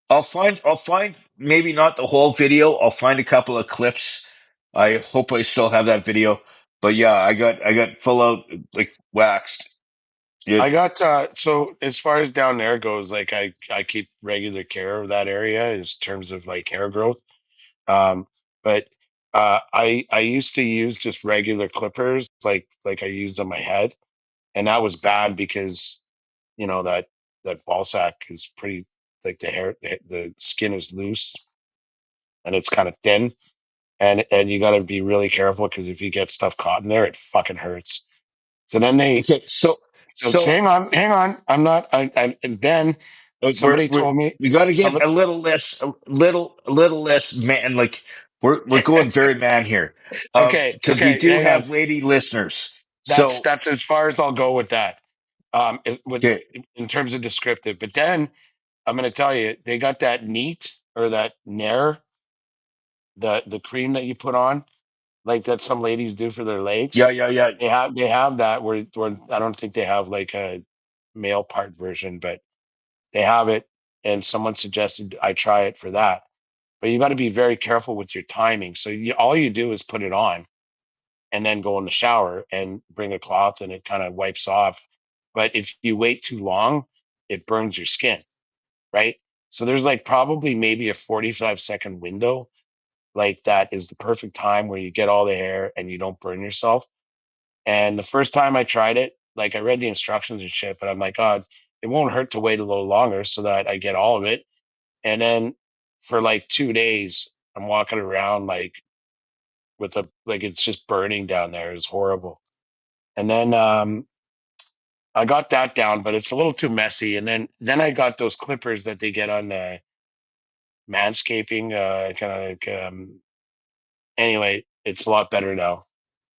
I'll find maybe not the whole video. I'll find a couple of clips. I hope I still have that video. But yeah, I got full out like waxed. I It got so as far as down there goes, like I keep regular care of that area in terms of like hair growth. Um, but I used to use just regular clippers, like I used on my head, and that was bad because that ball sack is pretty like the skin is loose and it's kind of thin, and you got to be really careful because if you get stuff caught in there, it fucking hurts. So then they okay. so So hang on, I'm not and then somebody told me we got to get somebody a little less man. Like we're going very man here, okay, because we okay, do hang on. have lady listeners. That's So that's as far as I'll go with that. With okay, in terms of descriptive, but then I'm going to tell you they got that neat or that Nair, the cream that you put on, like that some ladies do for their legs. yeah. They have that where I don't think they have like a male part version, but they have it. And someone suggested I try it for that. But you got to be very careful with your timing. So all you do is put it on and then go in the shower and bring a cloth and it kind of wipes off. But if you wait too long, it burns your skin, right? So there's like probably maybe a 45-second window, like that is the perfect time where you get all the hair and you don't burn yourself. And the first time I tried it, like I read the instructions and shit, but I'm like, God, it won't hurt to wait a little longer so that I get all of it. And then for like 2 days, I'm walking around like with a like it's just burning down there. It's horrible. And then I got that down, but it's a little too messy. And then I got those clippers that they get on manscaping, kind of like anyway, it's a lot better now.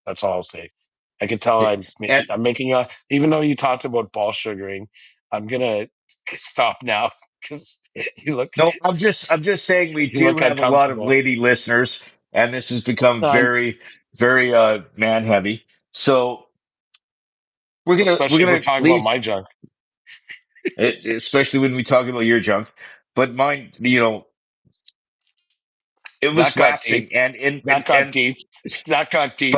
That's all I'll say. I can tell okay. And I'm making you, even though you talked about ball sugaring, I'm gonna stop now because you look no, I'm just saying we you do look have a lot of uncomfortable. lady listeners, and this has become Um, very man heavy. So we're especially if we're gonna talking about leave, my junk. especially when we talk about your junk. But mine, it was That got deep. waxing, and That got deep. That got deep.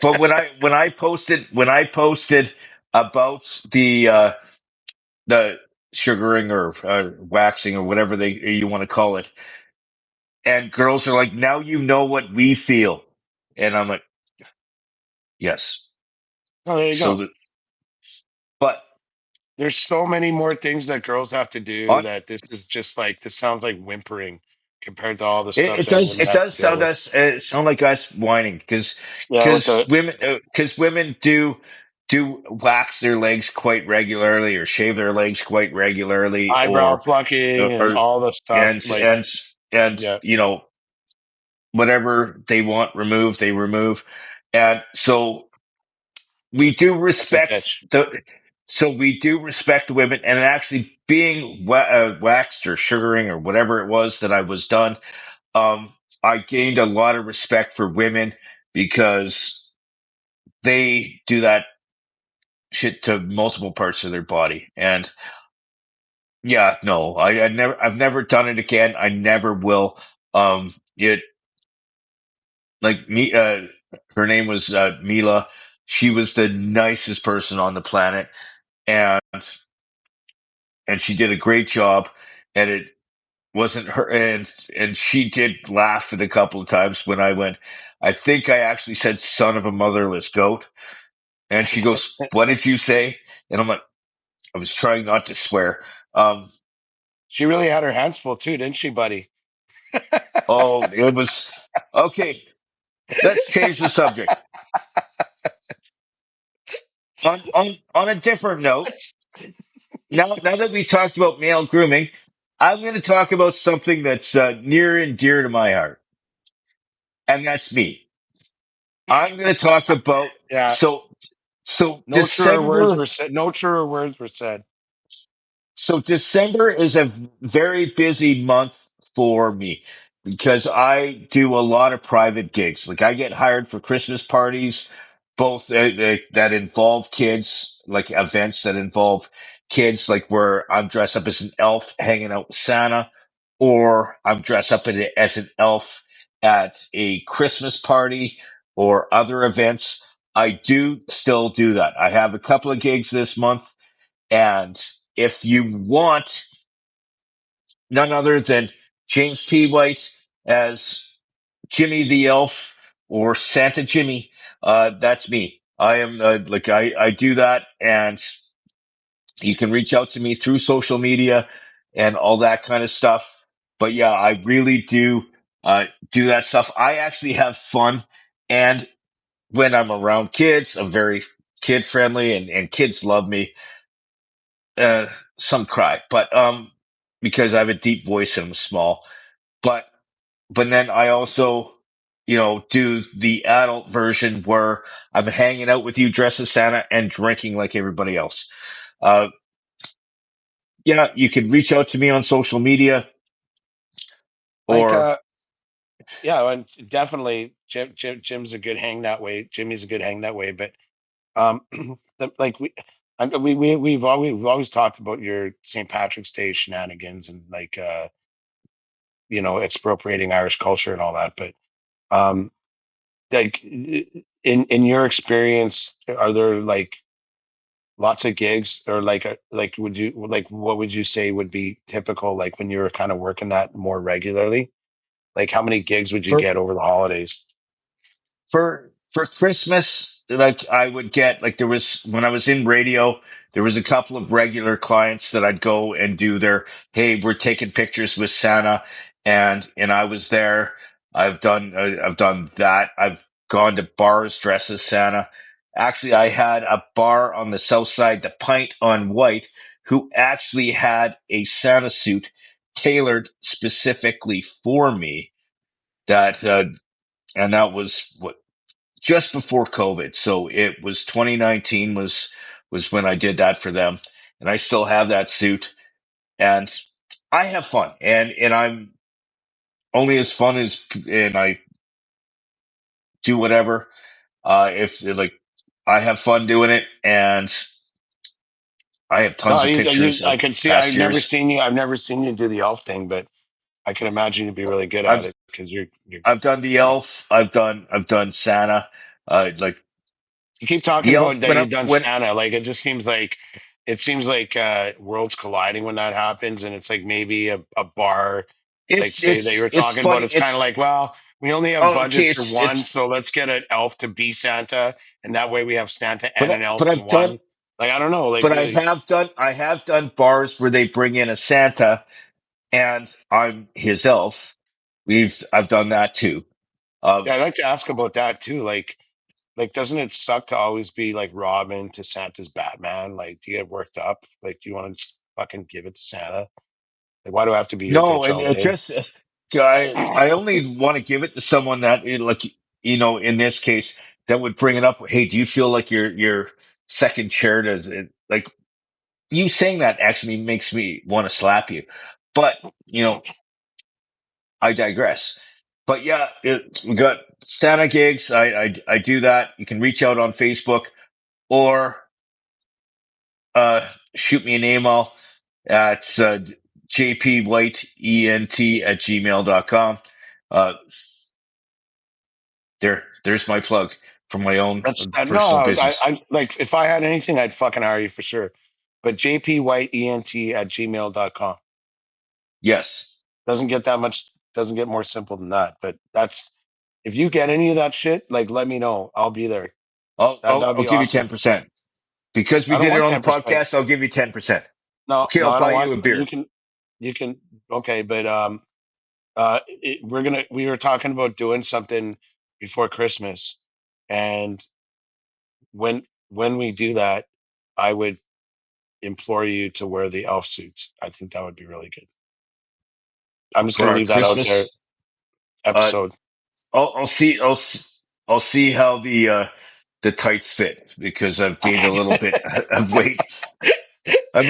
but when I posted about the sugaring or waxing or whatever you want to call it, and girls are like, now you know what we feel, and I'm like, yes. Oh, there you So go. that, but There's so many more things that girls have to do on that this is just like this sounds like whimpering compared to all the stuff that women it have does to deal sound with. us sound like us whining Yeah, with the because women do wax their legs quite regularly or shave their legs quite regularly eyebrow plucking and or all the stuff. and Like, and and yeah, whatever they want removed they remove, and so we do that's a respect bitch. the we do respect women, and actually being waxed or sugaring or whatever it was that I was done, um, I gained a lot of respect for women because they do that shit to multiple parts of their body. And yeah, no, I've never done it again. I never will. It like me, her name was Mila. She was the nicest person on the planet, and she did a great job. And it wasn't her, and she did laugh at a couple of times when I went. I think I actually said "son of a motherless goat." And she goes, "What did you say?" And I'm like, I was trying not to swear. Um, She really had her hands full too, didn't she, buddy? oh, it was okay. Let's change the subject. On a different note, now that we talked about male grooming, I'm going to talk about something that's near and dear to my heart, and that's me. I'm going to talk about Yeah, so so no truer words December were said. No truer words were said. So December is a very busy month for me because I do a lot of private gigs. Like I get hired for Christmas parties, both that involve kids, like events that involve kids, like where I'm dressed up as an elf hanging out with Santa, or I'm dressed up as an elf at a Christmas party or other events. I do still do that. I have a couple of gigs this month, and if you want none other than James P. White as Jimmy the Elf or Santa Jimmy, that's me. I am I do that, and you can reach out to me through social media and all that kind of stuff. But yeah, I really do that stuff. I actually have fun, and when I'm around kids, I'm very kid friendly, and kids love me. Uh, some cry, but because I have a deep voice and I'm small. But then I also, do the adult version where I'm hanging out with you dressed as Santa and drinking like everybody else. Uh, yeah, you can reach out to me on social media Like, or yeah, and definitely Jim's a good hang that way. Jimmy's a good hang that way. But like we've always talked about your St. Patrick's Day shenanigans and like expropriating Irish culture and all that. But um, like in your experience, are there like lots of gigs or like would you like what would you say would be typical like when you were kind of working that more regularly? Like how many gigs would you for get over the holidays? for Christmas, like I would get like there was when I was in radio, there was a couple of regular clients that I'd go and do their, hey, we're taking pictures with Santa, and I was there. I've done that. I've gone to bars dressed as Santa. Actually, I had a bar on the south side, the Pint on White, who actually had a Santa suit tailored specifically for me. That and that was what just before COVID. So it was 2019 was when I did that for them, and I still have that suit, and I have fun, and I'm only as fun as, and I do whatever. If like I have fun doing it, and I have No, tons of pictures I of can see. past I've never years. seen you. I've never seen you do the elf thing, but I can imagine you'd be really good at I've it because you're. I've done the elf. I've done Santa. Like You keep talking the about elf that when you've done when Santa. Like it seems like worlds colliding when that happens, and it's like maybe a bar, like say that you were it's talking about. funny. It's kind of like, well, we only have Oh, budget okay. for one, so let's get an elf to be Santa, and that way we have Santa and an elf but in one. Like I don't know, like but I have done bars where they bring in a Santa and I'm his elf. I've done that too. yeah, I'd like to ask about that too. Like, doesn't it suck to always be like Robin to Santa's Batman? Like, do you get worked up? Like, do you want to just fucking give it to Santa? Like, why do I have to be your No, bitch and all it day? just I only want to give it to someone that like in this case that would bring it up. Hey, do you feel like your second chair does it? Like you saying that actually makes me want to slap you. But you know, I digress. But yeah, we got Santa gigs. I do that. You can reach out on Facebook or shoot me an email at jpwhiteent@gmail.com. Uh, there's my plug for my own That's no, personal business. I like if I had anything, I'd fucking hire you for sure. But jpwhiteent@gmail.com Yes. doesn't get more simple than that. But that's if you get any of that shit, like let me know. I'll be there. That'd I'll be give you awesome. 10%. Because we I don't did it want on the 10%. podcast, I'll give you 10%. No, Okay, no, I'll I don't buy want you a you beer. can you can okay, but we were talking about doing something before Christmas, and when we do that, I would implore you to wear the elf suit. I think that would be really good. I'm just For going to our leave that out there. Christmas. Uh, Episode. I'll see. I'll see how the tights fit because I've gained a little bit of weight. I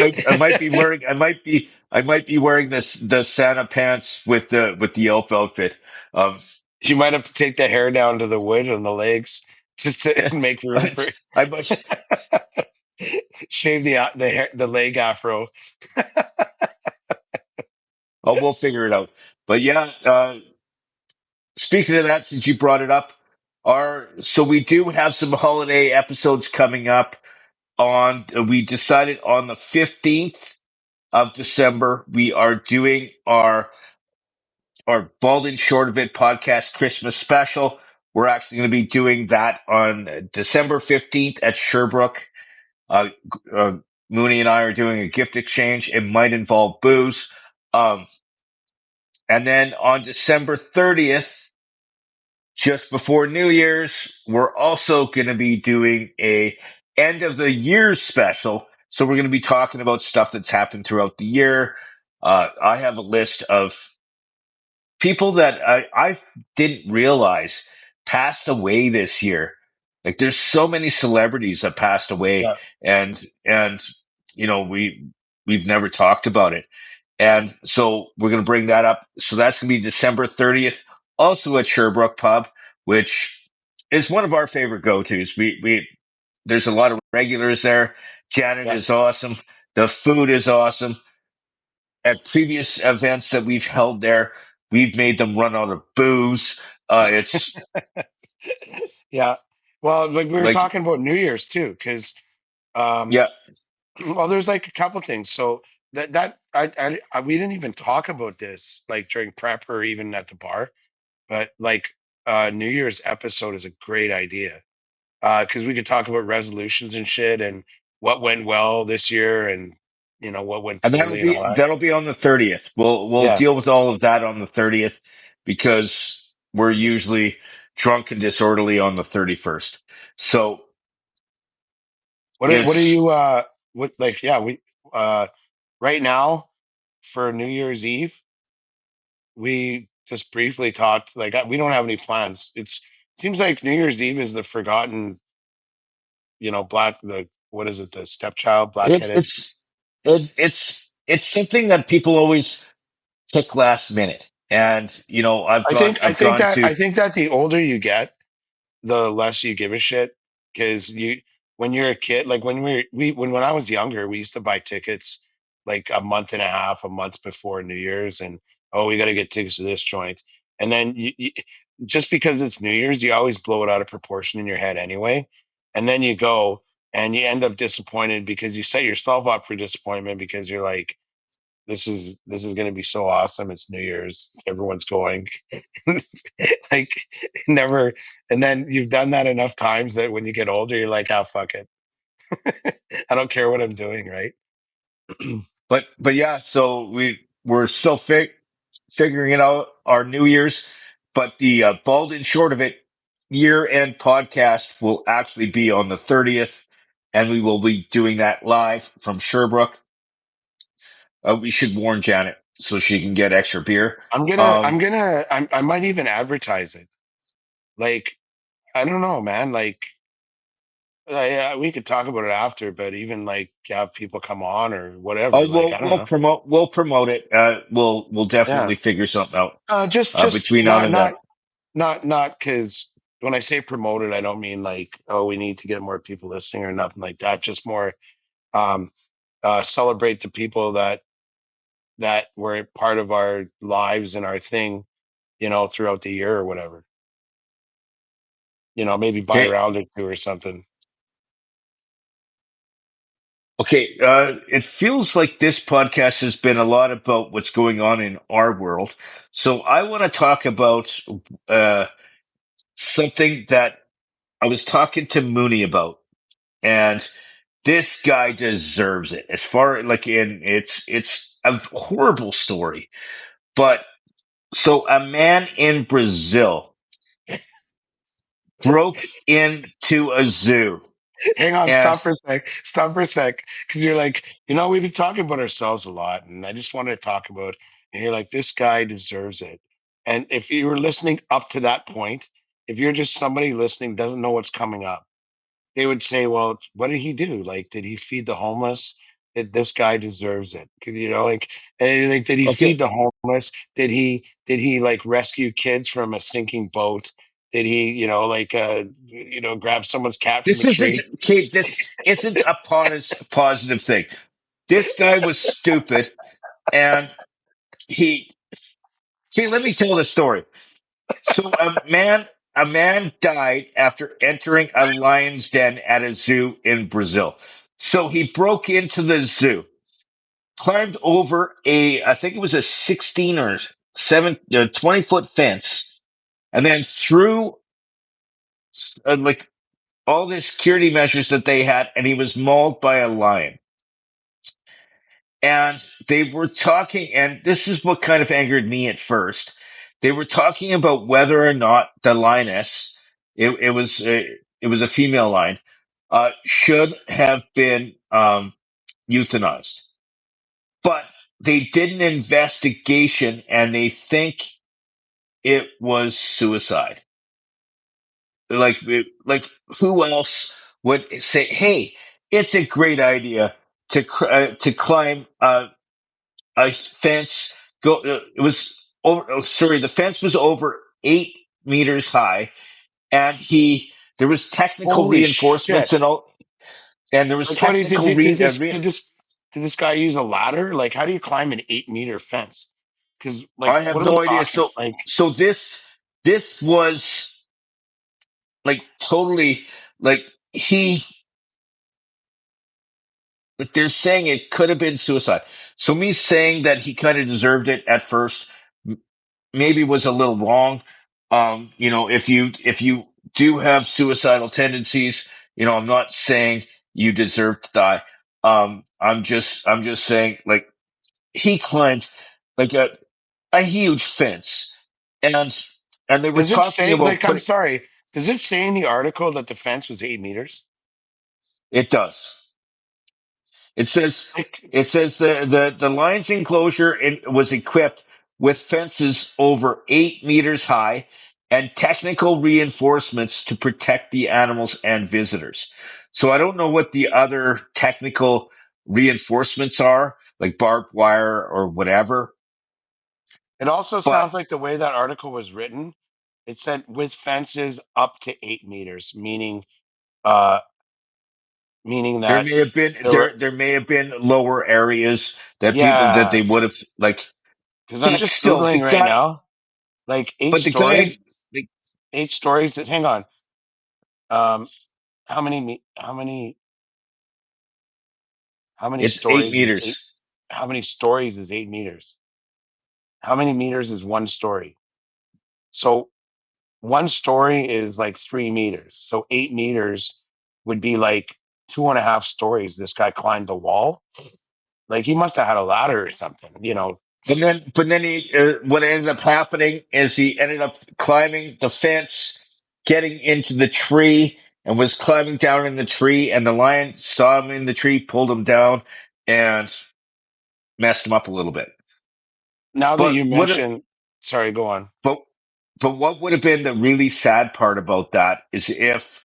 might be wearing the Santa pants with the elf outfit. Um, You might have to take the hair down to the wood on the legs just to make room for I must. shave the leg afro. Oh, we'll figure it out. But yeah, speaking of that, since you brought it up, so we do have some holiday episodes coming up on. We decided on the 15th of December we are doing our Bald and Short of It podcast Christmas special. We're actually going to be doing that on December 15th at Sherbrooke. Uh, uh, Mooney and I are doing a gift exchange. It might involve booze. Um, and then on December 30th, just before New Year's, we're also going to be doing a end of the year special. So we're going to be talking about stuff that's happened throughout the year. I have a list of people that I didn't realize passed away this year. Like there's so many celebrities that passed away Yeah, and, we've never talked about it. And so we're going to bring that up. So that's going to be December 30th, also at Sherbrooke Pub, which is one of our favorite go-tos. There's a lot of regulars there. Janet yeah. is awesome. The food is awesome. At previous events that we've held there, we've made them run out of booze. It's Yeah. Well, like we were like, talking about New Year's too, because um, yeah, well, there's like a couple things. So we didn't even talk about this like during prep or even at the bar, but like New Year's episode is a great idea because we could talk about resolutions and shit and what went well this year and what went and poorly and all that. that'll be on the 30th. We'll Yeah. deal with all of that on the 30th because we're usually drunk and disorderly on the 31st. So What are you it's what like yeah we uh right now for New Year's Eve we just briefly talked like we don't have any plans. Seems like New Year's Eve is the forgotten black the what is it the stepchild it's black-headed. it's it's something that people always pick last minute. And I think that the older you get the less you give a shit because when you're a kid like when I was younger we used to buy tickets like a month and a half a month before New Year's and oh we got to get tickets to this joint and then just because it's New Year's you always blow it out of proportion in your head anyway and then you go and you end up disappointed because you set yourself up for disappointment because you're like this is going to be so awesome it's New Year's everyone's going like never and then you've done that enough times that when you get older you're like oh fuck it I don't care what I'm doing right. but yeah, so we're still figuring it out our New Year's, but the bald and short of it year end podcast will actually be on the 30th, and we will be doing that live from Sherbrooke. We should warn Janet so she can get extra beer. I might even advertise it like I don't know man like yeah, we could talk about it after but even like have people come on or whatever Oh, like I don't know. we'll promote it. We'll Yeah. definitely figure something out Just between now and then. not because when I say promoted, I don't mean like, oh, we need to get more people listening or nothing like that. Just more um, celebrate the people that were part of our lives and our thing, throughout the year or whatever. Maybe buy a Okay. round or two or something. Okay, it feels like this podcast has been a lot about what's going on in our world. So I want to talk about uh, something that I was talking to Mooney about, and this guy deserves it. As far like in it's a horrible story, but so a man in Brazil broke into a zoo, Hang on, and stop for a sec, because you're like, we've been talking about ourselves a lot, and I just wanted to talk about, and you're like, this guy deserves it. And if you were listening up to that point, if you're just somebody listening, doesn't know what's coming up, they would say, "Well, what did he do? Like, did he feed the homeless? Did this guy deserves it? You know, like, like, did he feed Okay. the homeless? Did he like rescue kids from a sinking boat? Did he, grab someone's cat from This a isn't, tree?" okay, this isn't a positive thing. This guy was stupid and he, see, let me tell the story. So a man died after entering a lion's den at a zoo in Brazil. So he broke into the zoo, climbed over I think it was a 16 or 20-foot fence, and then through like all the security measures that they had, and he was mauled by a lion. And they were talking, and this is what kind of angered me at first. They were talking about whether or not the lioness, it was a female lion, should have been euthanized. But they did an investigation, and they think it was suicide. Like who else would say, "Hey, it's a great idea to climb a fence. Go. It was over. Oh, sorry, the fence was over 8 meters high, and there was technical Holy reinforcements shit! and all, and there was Like, what did technical you, did re, this re did this did this guy use a ladder? Like, how do you climb an 8-meter fence? Because, like, I what have are we no idea. talking? So, Like, so this was like totally like they're saying it could have been suicide. So me saying that he kind of deserved it at first maybe was a little wrong. If you do have suicidal tendencies, I'm not saying you deserve to die. I'm just saying like he climbed like a huge fence, and and they were does it talking say? about Like, I'm putting sorry. Does it say in the article that the fence was 8 meters? it does. It says Like, the lion's enclosure was equipped with fences over 8 meters high and technical reinforcements to protect the animals and visitors. So I don't know what the other technical reinforcements are, like barbed wire or whatever. it also But sounds like the way that article was written. It said with fences up to 8 meters, uh, meaning there that may have been there were. there may have been lower areas that people that they Yeah, would have like. because I'm just Still, the googling right guy, now. Like, eight but the guy, stories, 8 stories. Hang on. Um, how many it's eight stories is eight? meters. How many stories is 8 meters? How many meters is one story? So one story is like 3 meters. So 8 meters would be like 2.5 stories. This guy climbed the wall. Like, he must have had a ladder or something. But then what ended up happening is he ended up climbing the fence, getting into the tree, and was climbing down in the tree. And the lion saw him in the tree, pulled him down, and messed him up a little bit. Now that But you what, mention, sorry, go on. but, but what would have been the really sad part about that is if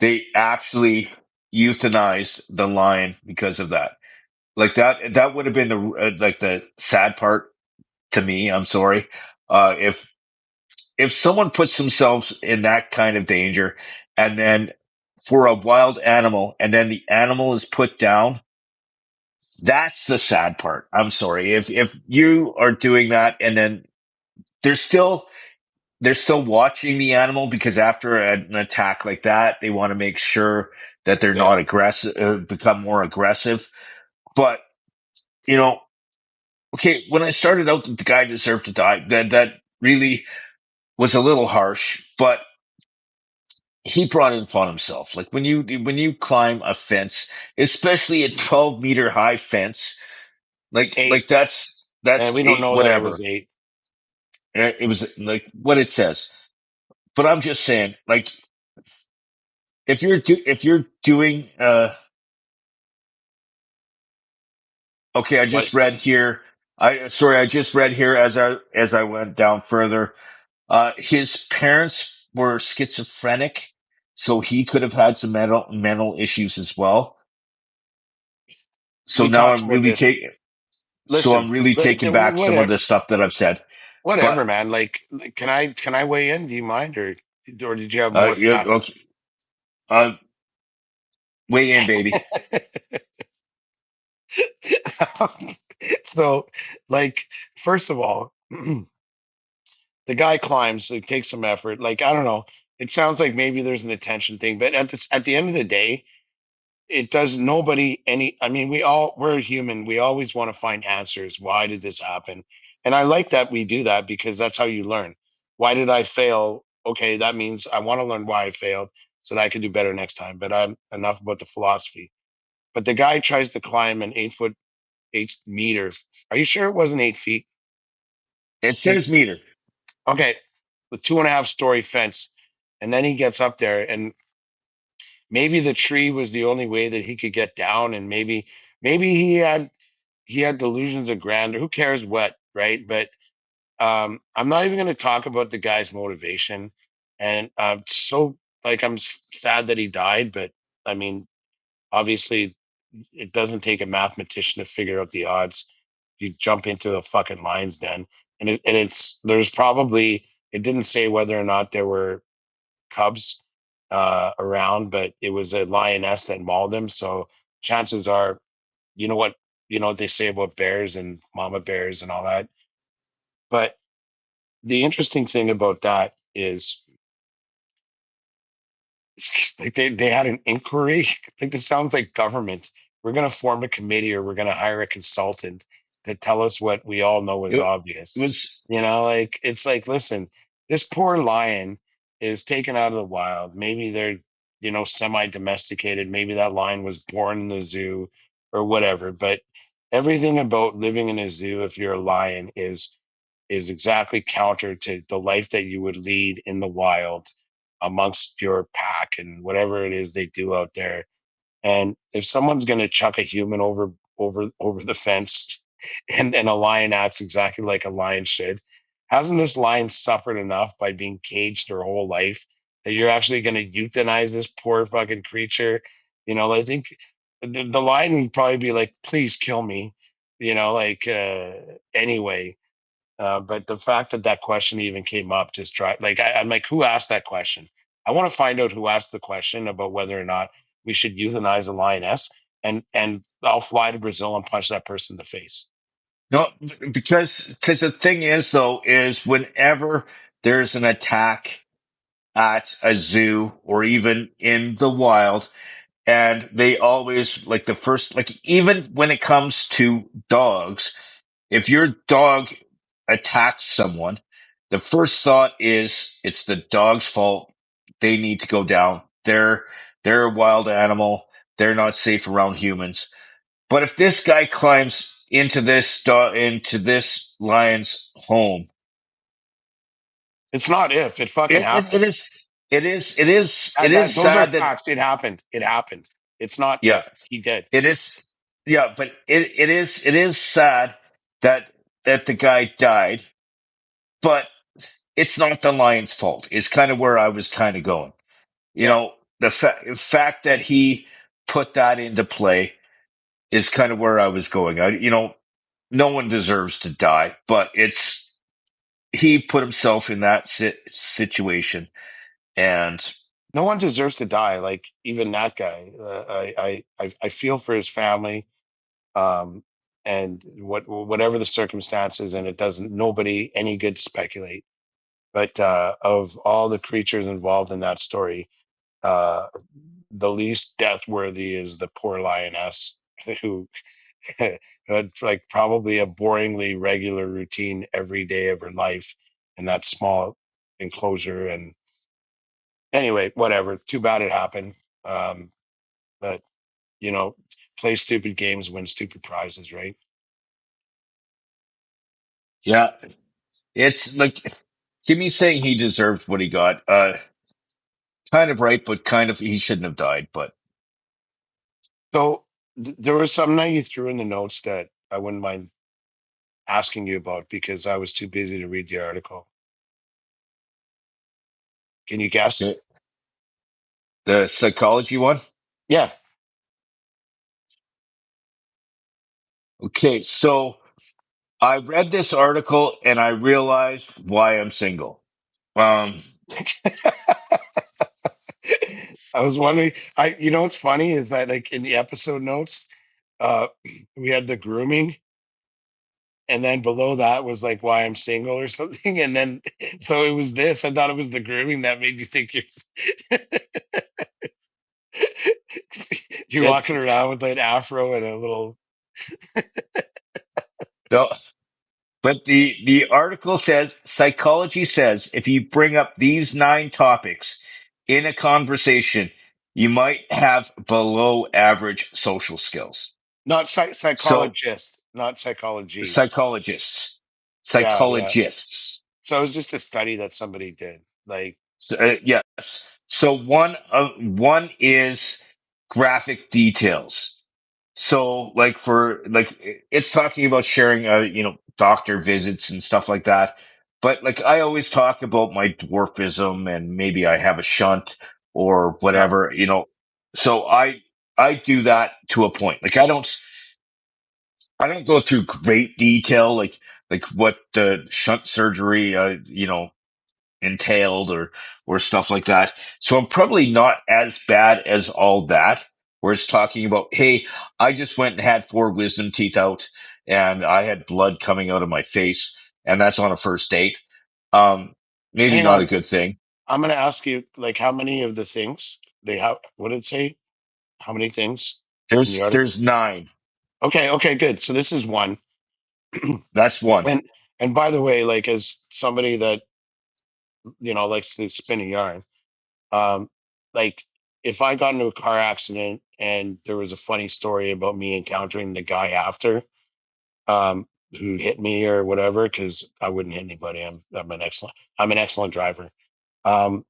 they actually euthanized the lion because of that. Like that would have been like the sad part to me. I'm sorry. If someone puts themselves in that kind of danger and then for a wild animal and then the animal is put down, that's the sad part. I'm sorry. If you are doing that and then they're still they're still watching the animal because after an attack like that, they want to make sure that they're Yeah. not aggressive, become more aggressive. But, you know, okay, when I started out that the guy deserved to die, that really was a little harsh, but he brought it upon himself. Like when you climb a fence, especially a 12-meter high fence, Eight. And that's we don't eight know that it was whatever. 8. It was like what it says. But I'm just saying, like if you're doing okay, I What? just read here. I just read here as I went down further. His parents were schizophrenic, so he could have had some mental issues as well. So We now talked about this. I'm Listen, really taking back some of whatever, the stuff that I've said. But whatever, man. Can I weigh in? Do you mind, or did you have more yeah, thoughts? okay, uh, weigh in, baby. So, like, first of all, the guy climbs. It takes some effort. Like, I don't know. It sounds like maybe there's an attention thing, but at the end of the day, it does nobody any. I mean, we're human. We always want to find answers. Why did this happen? And I like that we do that because that's how you learn. Why did I fail? Okay, that means I want to learn why I failed so that I can do better next time. But I'm enough about the philosophy. But the guy tries to climb an 8 foot 8 meter. Are you sure it wasn't 8 feet? It Because says meter. okay, the 2.5 story fence, and then he gets up there, and maybe the tree was the only way that he could get down, and maybe he had delusions of grandeur. Who cares what, right? But I'm not even going to talk about the guy's motivation, and so like sad that he died, but I mean, obviously, it doesn't take a mathematician to figure out the odds. You jump into a fucking lion's den, and it's there's probably it didn't say whether or not there were cubs around, but it was a lioness that mauled him. So chances are, you know what what they say about bears and mama bears and all that. But the interesting thing about that is like they had an inquiry. Like this sounds like government. We're going to form a committee or we're going to hire a consultant to tell us what we all know is It, it obvious. was Like it's like, listen, this poor lion is taken out of the wild. Maybe they're, semi domesticated. Maybe that lion was born in the zoo or whatever. But everything about living in a zoo, if you're a lion, is exactly counter to the life that you would lead in the wild amongst your pack and whatever it is they do out there. And if someone's going to chuck a human over the fence, and a lion acts exactly like a lion should, hasn't this lion suffered enough by being caged their whole life that you're actually going to euthanize this poor fucking creature? I think the lion would probably be like, "Please kill me," anyway. But the fact that that question even came up just try like I'm like, who asked that question? I want to find out who asked the question about whether or not we should euthanize a lioness, and I'll fly to Brazil and punch that person in the face. no, because the thing is though is whenever there's an attack at a zoo or even in the wild, and they always like the first, like even when it comes to dogs, if your dog attacks someone, the first thought is it's the dog's fault. They need to go down. They're a wild animal. They're not safe around humans. But if this guy climbs into this lion's home, It's not if it fucking it happened. is it is That those are sad that facts. It happened. It happened. It's not yeah, if he did. it is yeah, but it is sad that the guy died, but it's not the lion's fault. It's kind of where I was kind of going. You Yeah, know, fact that he put that into play is kind of where I was going. No one deserves to die, but he put himself in that situation, and no one deserves to die. Like even that guy. I feel for his family, um, and whatever the circumstances, and it doesn't nobody any good to speculate. But of all the creatures involved in that story, uh, the least death worthy is the poor lioness who had like probably a boringly regular routine every day of her life in that small enclosure. And anyway, whatever. Too bad it happened. Um, but you know, play stupid games, win stupid prizes, right? yeah, it's like Kimmy saying he deserved what he got. Kind of right, but kind of he shouldn't have died. But So there was something that you threw in the notes that I wouldn't mind asking you about because I was too busy to read the article. Can you guess? Okay. The psychology one. Yeah. Okay, so I read this article and I realized why I'm single. Um, I was wondering. You know, what's funny is that like in the episode notes, uh, we had the grooming, and then below that was like why I'm single or something, and then so it was this. I thought it was the grooming that made you think you're it, walking around with like an afro and a little. no, but the article says psychology says if you bring up these 9 topics in a conversation, you might have below average social skills. Not So psychologist, not psychology. psychologists, Yeah, yeah. psychologists. So it was just a study that somebody did. Like, So, yes. So one is graphic details. So like for like it's talking about sharing doctor visits and stuff like that. But like I always talk about my dwarfism and maybe I have a shunt or yeah. whatever, So I do that to a point. Like I don't go through great detail like what the shunt surgery entailed or stuff like that. So I'm probably not as bad as all that. Where it's talking about, hey, I just went and had 4 wisdom teeth out, and I had blood coming out of my face, and that's on a first date. Um, Maybe Hang not a on. good thing. I'm going to ask you, like, how many of the things they have, what did it say? How many things in the article? There's 9. Okay, okay, good. So this is one. That's one. And and by the way, like as somebody that likes to spin a yarn, um, like if I got into a car accident and there was a funny story about me encountering the guy after, who hit me or whatever, because I wouldn't hit anybody. I'm an excellent driver. Um,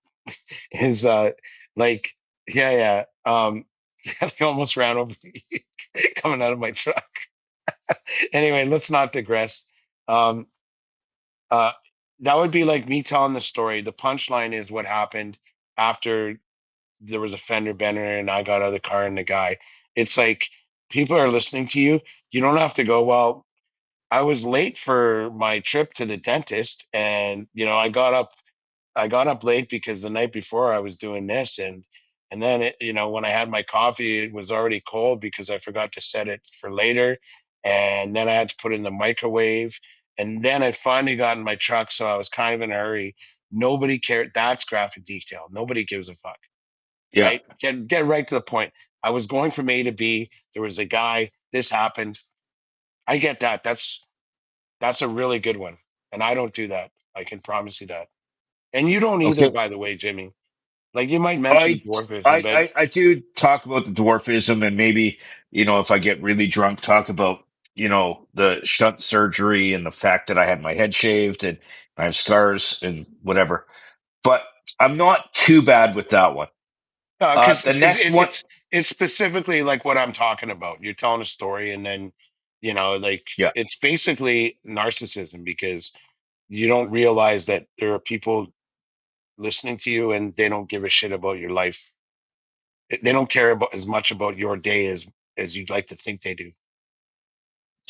is like yeah, yeah. He almost ran over me coming out of my truck. Anyway, let's not digress. Um, uh, that would be like me telling the story. The punchline is what happened after there was a fender bender and I got out of the car and the guy. It's like people are listening to you. You don't have to go, well, I was late for my trip to the dentist and I got up late because the night before I was doing this and then when I had my coffee it was already cold because I forgot to set it for later and then I had to put it in the microwave and then I finally got in my truck so I was kind of in a hurry. Nobody cared. That's graphic detail. Nobody gives a fuck, Yeah. right? Get right to the point. I was going from A to B. There was a guy. This happened. I get that. That's a really good one. And I don't do that. I can promise you that. And you don't either, Okay. by the way, Jimmy. Like you might mention I dwarfism, I but I do talk about the dwarfism and maybe if I get really drunk, talk about the shunt surgery and the fact that I had my head shaved and I have scars and whatever. But I'm not too bad with that one. because The next one, it's specifically like what I'm talking about. You're telling a story, and then like yeah, it's basically narcissism because you don't realize that there are people listening to you and they don't give a shit about your life. They don't care about as much about your day as you'd like to think they do.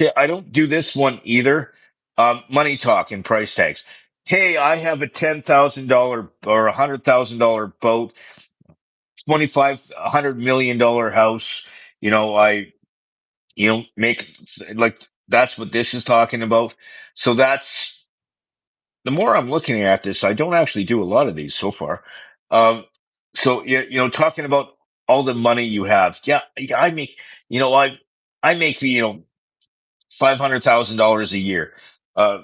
okay, I don't do this one either. Money talk and price tags. Hey, I have a $10,000 or $100,000 boat, 100 million dollar house. I make like that's what this is talking about. So that's the more I'm looking at this, I don't actually do a lot of these so far. Um, so talking about all the money you have. Yeah, yeah, I make, $500,000 a year. Uh,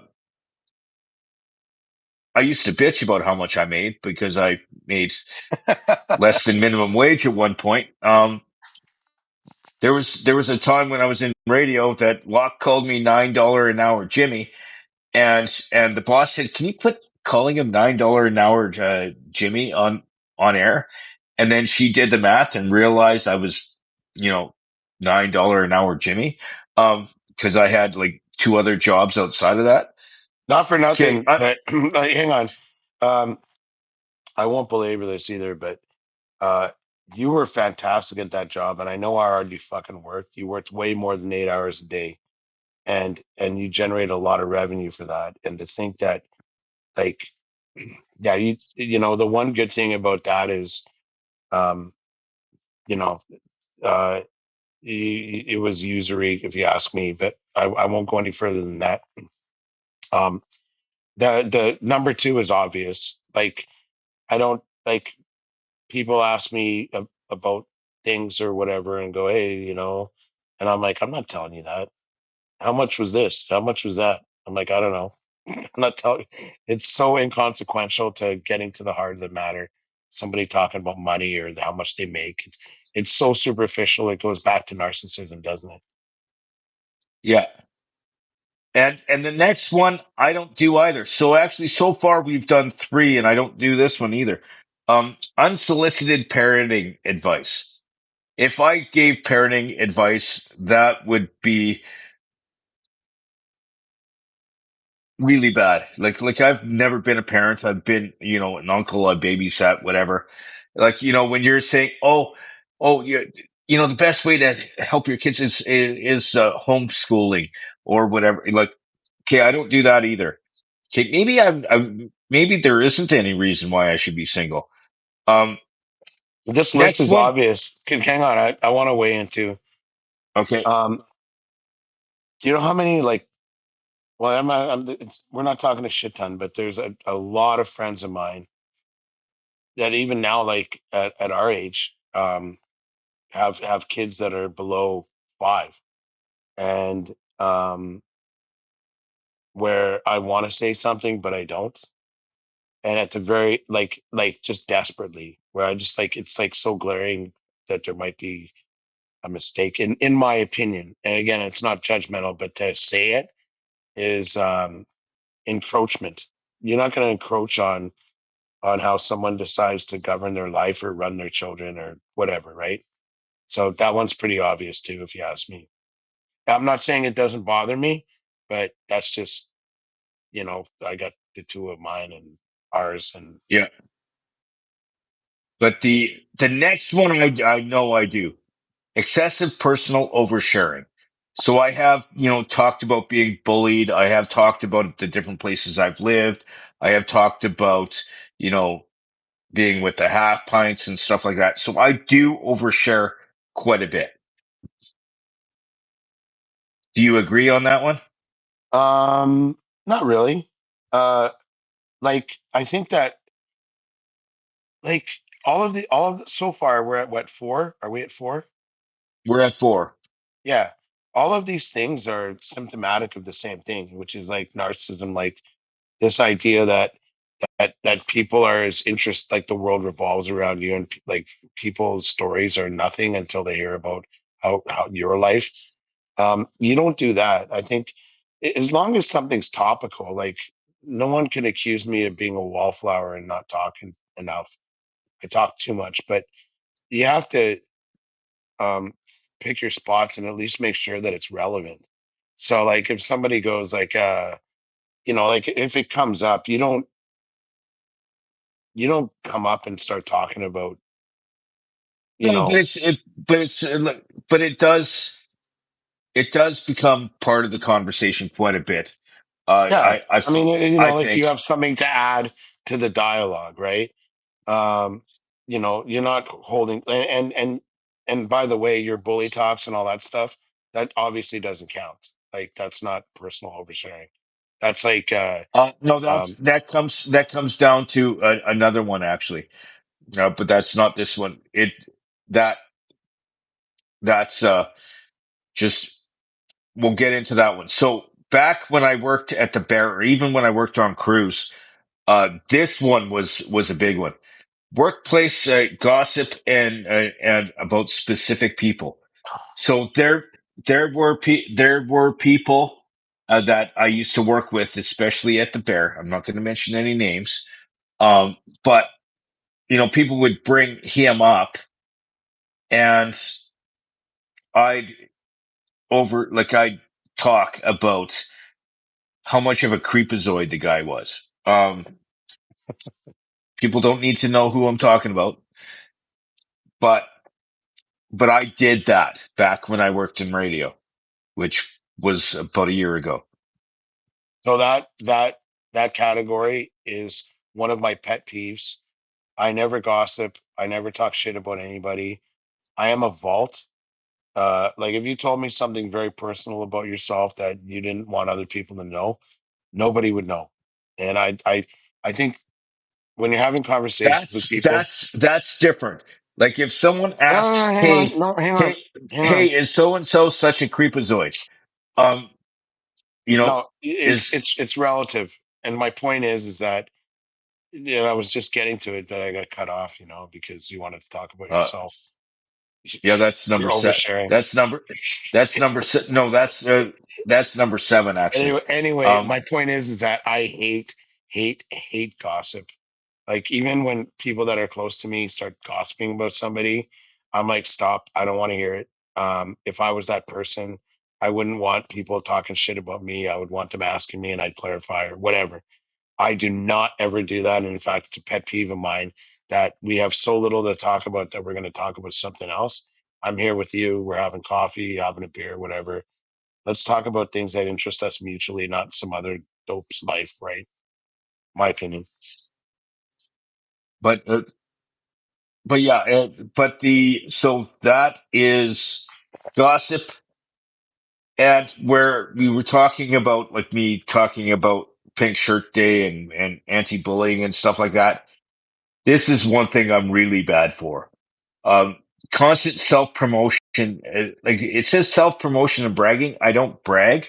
I used to bitch about how much I made because I made less than minimum wage at one point. There was a time when I was in radio that Locke called me $9 an hour Jimmy, and the boss said, "Can you quit calling him $9 an hour Jimmy on air?" And then she did the math and realized I was, you know, $9 an hour Jimmy, because I had like 2 other jobs outside of that. Not for Okay, nothing, but like, hang on. Um, I won't belabor this either, but uh, you were fantastic at that job, and I know how hard you fucking worked. You worked way more than 8 hours a day, and you generate a lot of revenue for that. And to think that, like, yeah, you know, the one good thing about that is, um, you know, uh, it was usury, if you ask me, but I won't go any further than that. Um, the number two is obvious. Like, I don't like people ask me about things or whatever and go, hey, you know, and I'm like, I'm not telling you that. How much was this? How much was that? I'm like, I don't know. I'm not telling. It's so inconsequential to getting to the heart of the matter. Somebody talking about money or how much they make. It's so superficial. It goes back to narcissism, doesn't it? Yeah. And the next one I don't do either. So actually, so far we've done three, and I don't do this one either. Unsolicited parenting advice. If I gave parenting advice, that would be really bad. Like I've never been a parent. I've been, an uncle, I babysat, whatever. Like, when you're saying, oh, the best way to help your kids is homeschooling or whatever. Like, okay, I don't do that either. Okay, maybe there isn't any reason why I should be single. Um, This list next is one. obvious. Hang on, I want to weigh into. Okay, Um, do you know how many like? Well, we're not talking a shit ton, but there's a lot of friends of mine that even now, like at our age, have kids that are below 5, and where I want to say something but I don't, and it's a very like just desperately where I just like it's like so glaring that there might be a mistake in my opinion. And again, it's not judgmental, but to say it is encroachment. You're not going to encroach on how someone decides to govern their life or run their children or whatever, right? So that one's pretty obvious too, if you ask me. I'm not saying it doesn't bother me, but that's just, I got the two of mine and ours, and yeah, but the next one I know I do. Excessive personal oversharing. So I have, talked about being bullied. I have talked about the different places I've lived. I have talked about, you know, being with the half pints and stuff like that. So I do overshare quite a bit. Do you agree on that one? not really. Uh, like I think that like all of the so far we're at what, 4? Are we at 4? We're at four. Yeah. All of these things are symptomatic of the same thing, which is like narcissism, like this idea that people are as interest like the world revolves around you, and like people's stories are nothing until they hear about how your life. You don't do that. I think as long as something's topical, like no one can accuse me of being a wallflower and not talking enough. I talk too much, but you have to um, pick your spots and at least make sure that it's relevant. So, like, if somebody goes like, like if it comes up, you don't come up and start talking about, you No, but know, it does become part of the conversation quite a bit. yeah. I mean, I like think, you have something to add to the dialogue, right? Um, you're not holding and by the way, your bully talks and all that stuff, that obviously doesn't count. Like that's not personal oversharing. That's like no, um that comes down to another one actually. But that's not this one. That, that's, just, we'll get into that one. So back when I worked at the Bear, or even when I worked on cruise, this one was a big one. Workplace gossip and about specific people. So there were people that I used to work with, especially at the Bear. I'm not going to mention any names, but people would bring him up, and I'd I'd talk about how much of a creepazoid the guy was. People don't need to know who I'm talking about, but I did that back when I worked in radio, which was about a year ago. So that category is one of my pet peeves. I never gossip. I never talk shit about anybody. I am a vault. Like if you told me something very personal about yourself that you didn't want other people to know, nobody would know. And I think when you're having conversations with people, That's different. Like if someone no, no, no, asks, hang on, "Hey, no, hey, hang on. hey, is so and so such a creepazoid?" Um, you know, No, is it's relative. And my point is that I was just getting to it, but I got cut off, because you wanted to talk about uh, yourself. yeah, that's number You're set. oversharing. No, that's number seven actually. Anyway, Um, my point is that I hate gossip. Like even when people that are close to me start gossiping about somebody, I'm like, stop. I don't want to hear it. If I was that person, I wouldn't want people talking shit about me. I would want them asking me and I'd clarify or whatever. I do not ever do that. And in fact, it's a pet peeve of mine that we have so little to talk about that we're going to talk about something else. I'm here with you. We're having coffee, having a beer, whatever. Let's talk about things that interest us mutually, not some other dope's life, right? My opinion. but yeah, but the so that is gossip, and where we were talking about like me talking about Pink Shirt Day and anti-bullying and stuff like that. This is one thing I'm really bad for. Um, Constant self-promotion. Like it says self-promotion and bragging. I don't brag,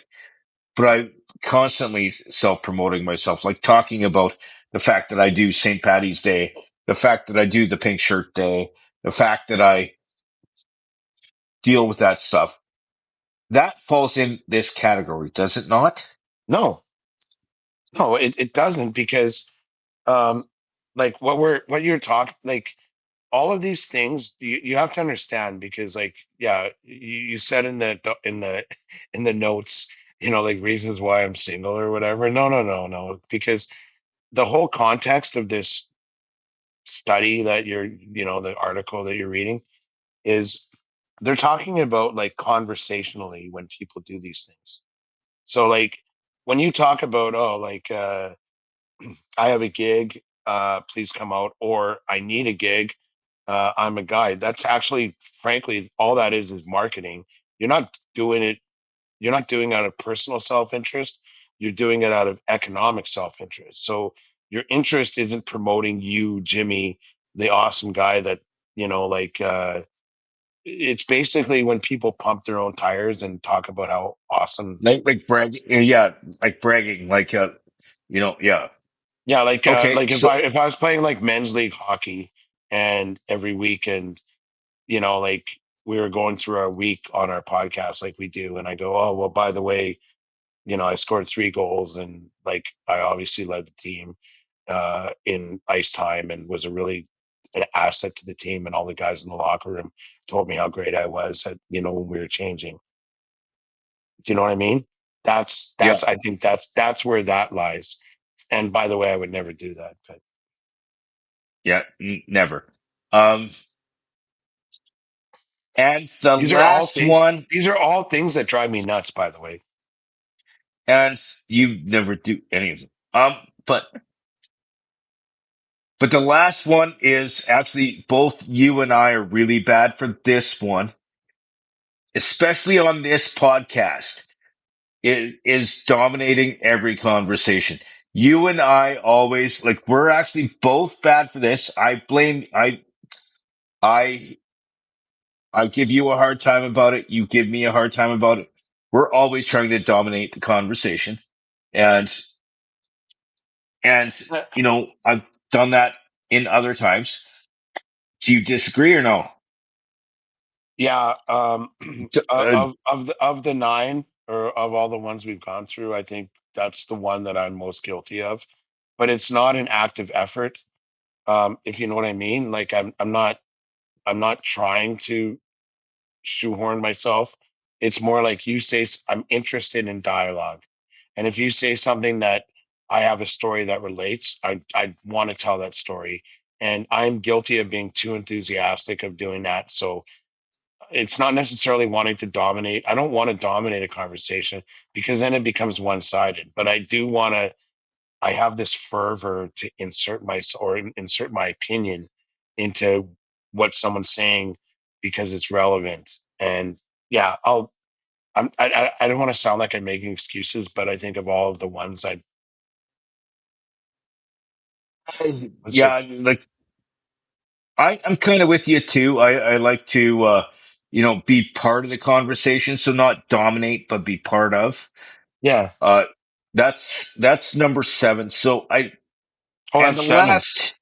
but I constantly self-promoting myself, like talking about the fact that I do St. Patty's Day, the fact that I do the Pink Shirt Day, the fact that I deal with that stuff. That falls in this category, does it not? No, no, it doesn't because um like what you're talking like all of these things you have to understand because like yeah you said in the notes like reasons why I'm single or whatever. No, because the whole context of this study that the article that you're reading is they're talking about like conversationally when people do these things. So like when you talk about I have a gig, please come out, or I need a gig, I'm a guy. That's actually, frankly, all that is marketing. You're not doing it. You're not doing it out of personal self interest. You're doing it out of economic self interest. So your interest isn't promoting you, Jimmy, the awesome guy that like. It's basically when people pump their own tires and talk about how awesome. Like bragging, yeah, like bragging, like yeah. Yeah, Okay, like so if I was playing like men's league hockey and every weekend, like we were going through our week on our podcast like we do, and I go, oh well, by the way, I scored 3 goals and like I obviously led the team in ice time and was a really an asset to the team, and all the guys in the locker room told me how great I was at when we were changing. Do you know what I mean? yeah, I think that's where that lies. And by the way, I would never do that. But yeah, never. Um, and the last one, these are all things that drive me nuts, by the way. and you never do any of them. But the last one is actually both you and I are really bad for this one, especially on this podcast. Is dominating every conversation. You and I always like we're actually both bad for this. I I give you a hard time about it. You give me a hard time about it. We're always trying to dominate the conversation. And and Uh, I've done that in other times. Do you disagree or no? Yeah, Uh, of the nine or of all the ones we've gone through, I think that's the one that I'm most guilty of. But it's not an active effort, if you know what I mean. Like I'm not trying to shoehorn myself. It's more like you say I'm interested in dialogue, and if you say something that I have a story that relates. I want to tell that story, and I'm guilty of being too enthusiastic of doing that. So it's not necessarily wanting to dominate. I don't want to dominate a conversation because then it becomes one sided. But I do want to. I have this fervor to insert my opinion into what someone's saying because it's relevant. And yeah, I don't want to sound like I'm making excuses, but I think of all of the ones I let's say, Yeah, like I'm kind of with you too. I like to, be part of the conversation. So not dominate, but be part of. yeah. Uh, that's number seven. So Oh, and that's the seven. last,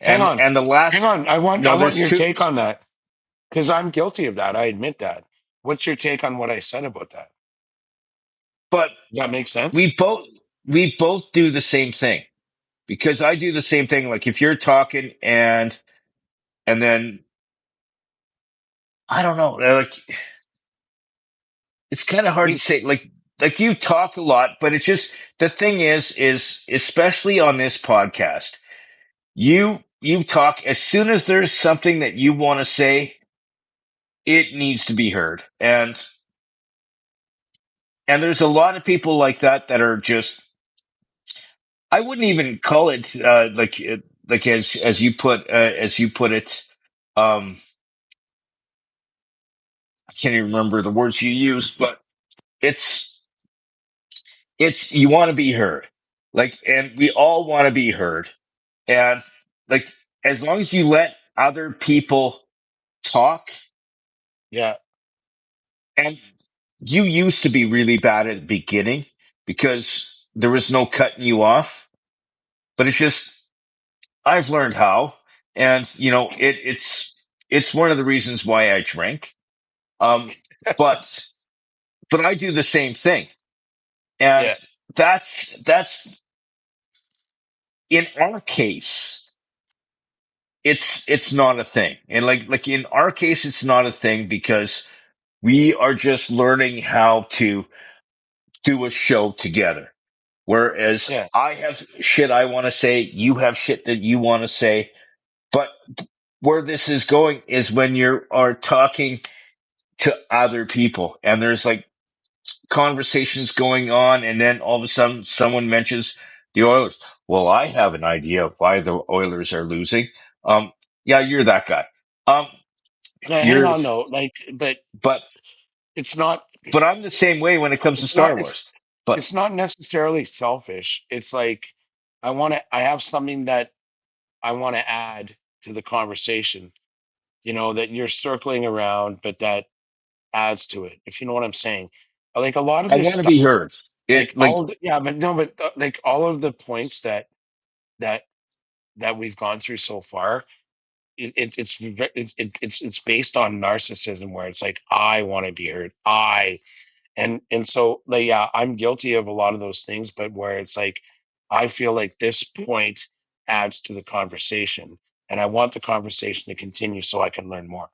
Hang on, and the hang on. last, I no, want there's your two, take on that because I'm guilty of that. I admit that. What's your take on what I said about that? but Does that make sense? we both, we both do the same thing because I do the same thing. Like if you're talking and then I don't know, like it's kind of hard to We say. Like you talk a lot, but it's just the thing is especially on this podcast, you talk as soon as there's something that you want to say, it needs to be heard, and there's a lot of people like that that are just I wouldn't even call it like as you put it. Um, I can't even remember the words you used, but it's it's you want to be heard, like, and we all want to be heard, and like as long as you let other people talk, yeah and you used to be really bad at the beginning because there was no cutting you off, but it's just I've learned how, and it's one of the reasons why I drink. Um, but I do the same thing, and yeah that's in our case, it's not a thing, and like in our case, it's not a thing because we are just learning how to do a show together. Whereas yeah I have shit I want to say, you have shit that you want to say, but where this is going is when you are talking to other people and there's like conversations going on, and then all of a sudden someone mentions the Oilers. Well, I have an idea of why the Oilers are losing. Um, yeah, you're that guy. Um, Now, hang you're, on though, like, but it's not I'm the same way when it comes to it's Star not Wars. But it's not necessarily selfish. It's like I have something that I want to add to the conversation, that you're circling around, but that adds to it, if you know what I'm saying. Like a lot of I this want to stuff, be heard. like It like all of the, yeah, but no, but like all of the points that that we've gone through so far, it's based on narcissism, where it's like I want to be heard, and so like yeah, I'm guilty of a lot of those things, but where it's like I feel like this point adds to the conversation, and I want the conversation to continue so I can learn more.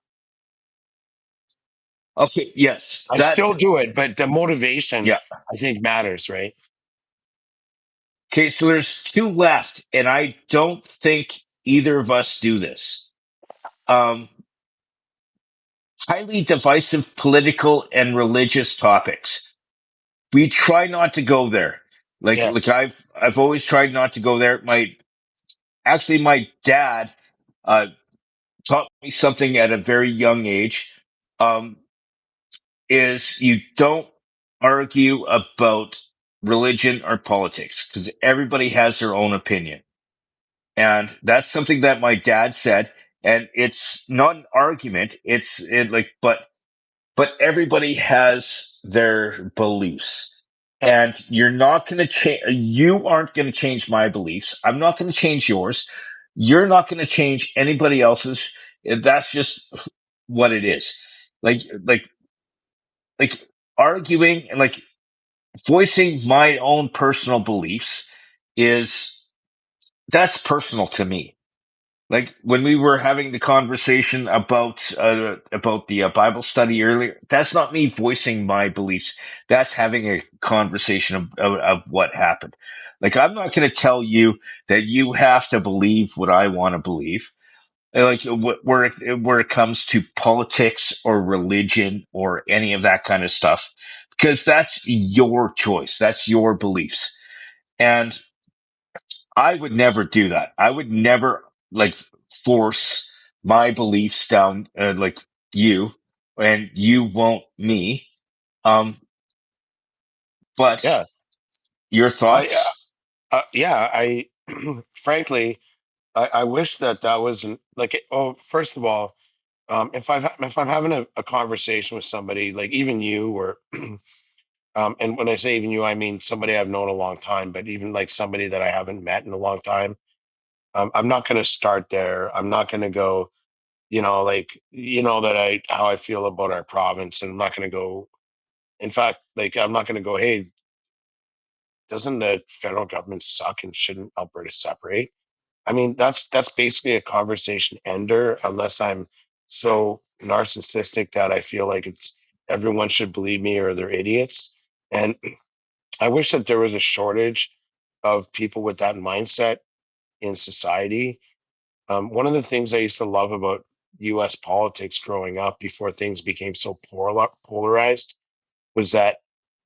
okay, yes, I that still do it, but the motivation yeah. I think matters, right? Okay, so there's two left, and I don't think either of us do this. Um, highly divisive political and religious topics. We try not to go there. Yeah, I've always tried not to go there. My dad uh taught me something at a very young age. Um, is you don't argue about religion or politics because everybody has their own opinion. And that's something that my dad said. And it's not an argument. But everybody has their beliefs, yeah, and you're not going to change. You aren't going to change my beliefs. I'm not going to change yours. You're not going to change anybody else's. That's just what it is. Like, like, like arguing and like voicing my own personal beliefs is that's personal to me. Like when we were having the conversation about the Bible study earlier, that's not me voicing my beliefs. That's having a conversation of what happened. Like I'm not going to tell you that you have to believe what I want to believe. Like where it comes to politics or religion or any of that kind of stuff, because that's your choice. That's your beliefs. And I would never do that. I would never like force my beliefs down like you, and you won't me. Um, but Yeah. your I thoughts? yeah, I frankly, I wish that that wasn't like oh, first of all, if I'm having a conversation with somebody like even you or and when I say even you, I mean somebody I've known a long time, but even like somebody that I haven't met in a long time, I'm not going to start there. I'm not going to go, like that I how I feel about our province, and I'm not going to go. In fact, like I'm not going to go. Hey, doesn't the federal government suck and shouldn't Alberta separate? I mean, that's basically a conversation ender unless I'm so narcissistic that I feel like it's everyone should believe me or they're idiots. And I wish that there was a shortage of people with that mindset in society. One of the things I used to love about US politics growing up before things became so polarized was that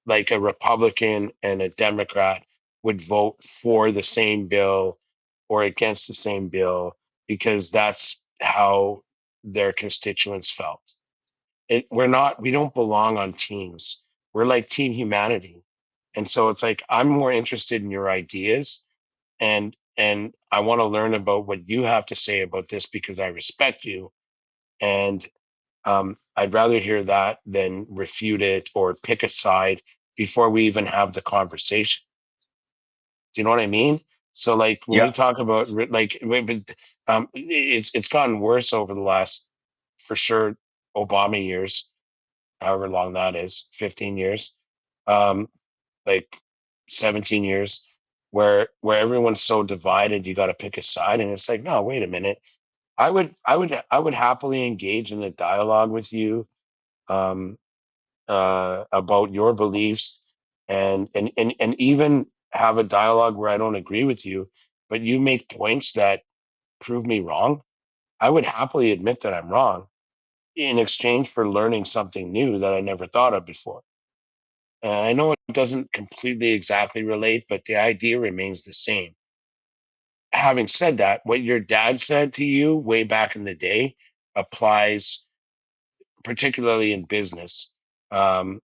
like a Republican and a Democrat would vote for the same bill or against the same bill because that's how their constituents felt. We don't belong on teams. We're like team humanity. And so it's like I'm more interested in your ideas and I want to learn about what you have to say about this because I respect you. And I'd rather hear that than refute it or pick a side before we even have the conversation. Do you know what I mean? So, like when we Yeah. talk about it's gotten worse over the last, for sure, Obama years, however long that is, 15 years, um, like 17 years, where everyone's so divided, you got to pick a side, and it's like, no, wait a minute. I would happily engage in a dialogue with you um, about your beliefs and even have a dialogue where I don't agree with you, but you make points that prove me wrong. I would happily admit that I'm wrong in exchange for learning something new that I never thought of before. And I know it doesn't completely exactly relate, but the idea remains the same. Having said that, what your dad said to you way back in the day applies particularly in business. Um,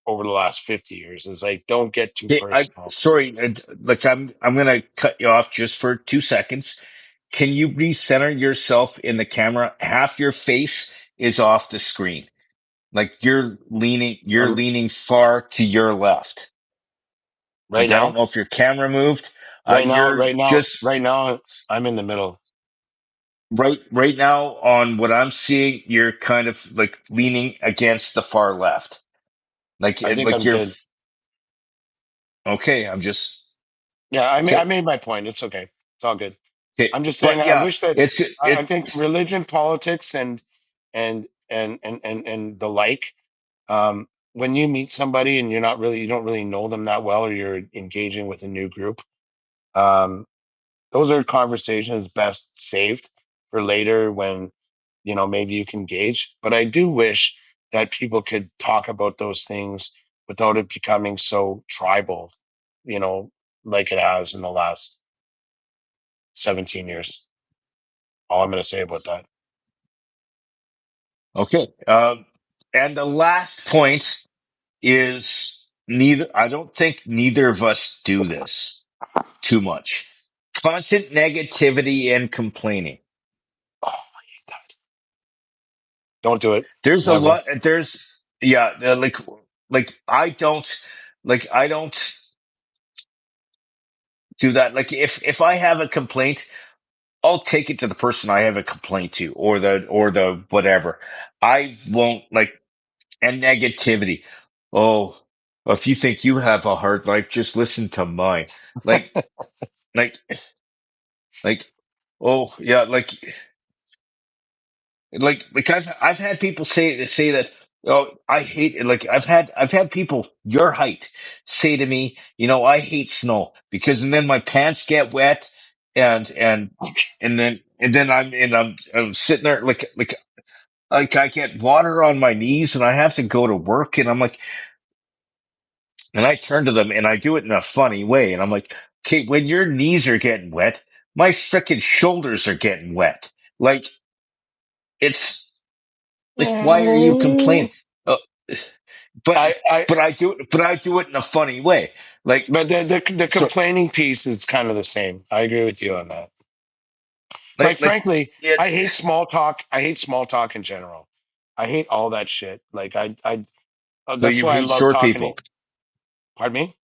over the last 50 years is like don't get too Okay, I personal. sorry. Like I'm gonna cut you off just for 2 seconds. Can you recenter yourself in the camera? Half your face is off the screen. Like you're I'm leaning far to your left. right Like I don't now, know if your camera moved. right now, You're right now, right just now. I'm in the middle. right now on what I'm seeing. You're kind of like leaning against the far left. I think Like I'm you're good. okay. I'm just Yeah, I okay. made my point. It's okay. It's all good. Okay, I'm just saying. but I yeah, wish that it's I think religion, politics, and the like. When you meet somebody and you don't really know them that well, or you're engaging with a new group, um, those are conversations best saved for later when maybe you can gauge. But I do wish that people could talk about those things without it becoming so tribal, you know like it has in the last 17 years. All I'm going to say about that. okay. And the last point is neither. I don't think neither of us do this too much. Constant negativity and complaining. Oh, I hate that. Don't do it. There's a Never. lot. There's yeah. Like I don't do that. Like if I have a complaint, I'll take it to the person I have a complaint to, or the whatever. I won't like and negativity. Oh, if you think you have a hard life, just listen to mine. Like like like. Oh yeah, like I've had people say that. Oh, I hate it. Like I've had people your height say to me, I hate snow because and then my pants get wet and and and then I'm sitting there like I get water on my knees and I have to go to work and I'm like, and I turn to them and I do it in a funny way and I'm like, okay, when your knees are getting wet, my frickin' shoulders are getting wet. Like it's like, why are you complaining? Uh, but I but I do it in a funny way. Like but the so complaining piece is kind of the same. I agree with you on that. Like like frankly, it. I hate small talk. I hate small talk in general. I hate all that shit. Like I So that's you why I hate love short talking to. people. Pardon me?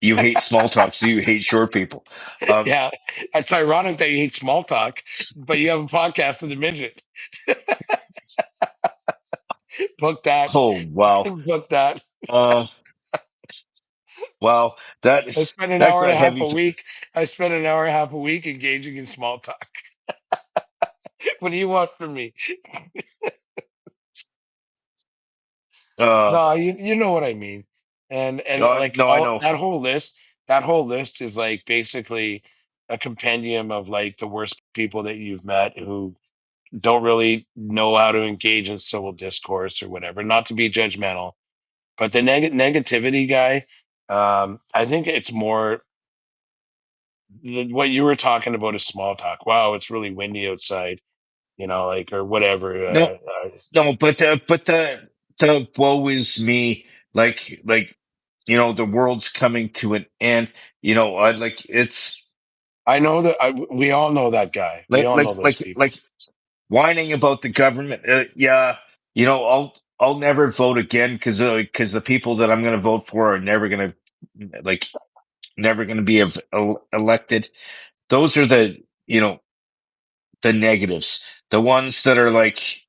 You hate small talk. So you hate short people. Um. Yeah, it's ironic that you hate small talk, but you have a podcast with a midget. Book that. Oh wow. Book that. Uh. Wow. That I spend an that hour and got a half heavy. a week. I spend an hour and a half a week engaging in small talk. What do you want from me? Uh. No, you know what I mean. And No, like no, I all know. that whole list is like basically a compendium of like the worst people that you've met who don't really know how to engage in civil discourse or whatever. Not to be judgmental, but the negativity guy, I think it's more what you were talking about is small talk. Wow, it's really windy outside, like or whatever. No, no, but the woe is me. The world's coming to an end. I like it's I know that we all know that guy. We like all like know those like people. like whining about the government. Yeah, I'll never vote again because the people that I'm going to vote for are like never going to be elected. Those are the negatives, the ones that are like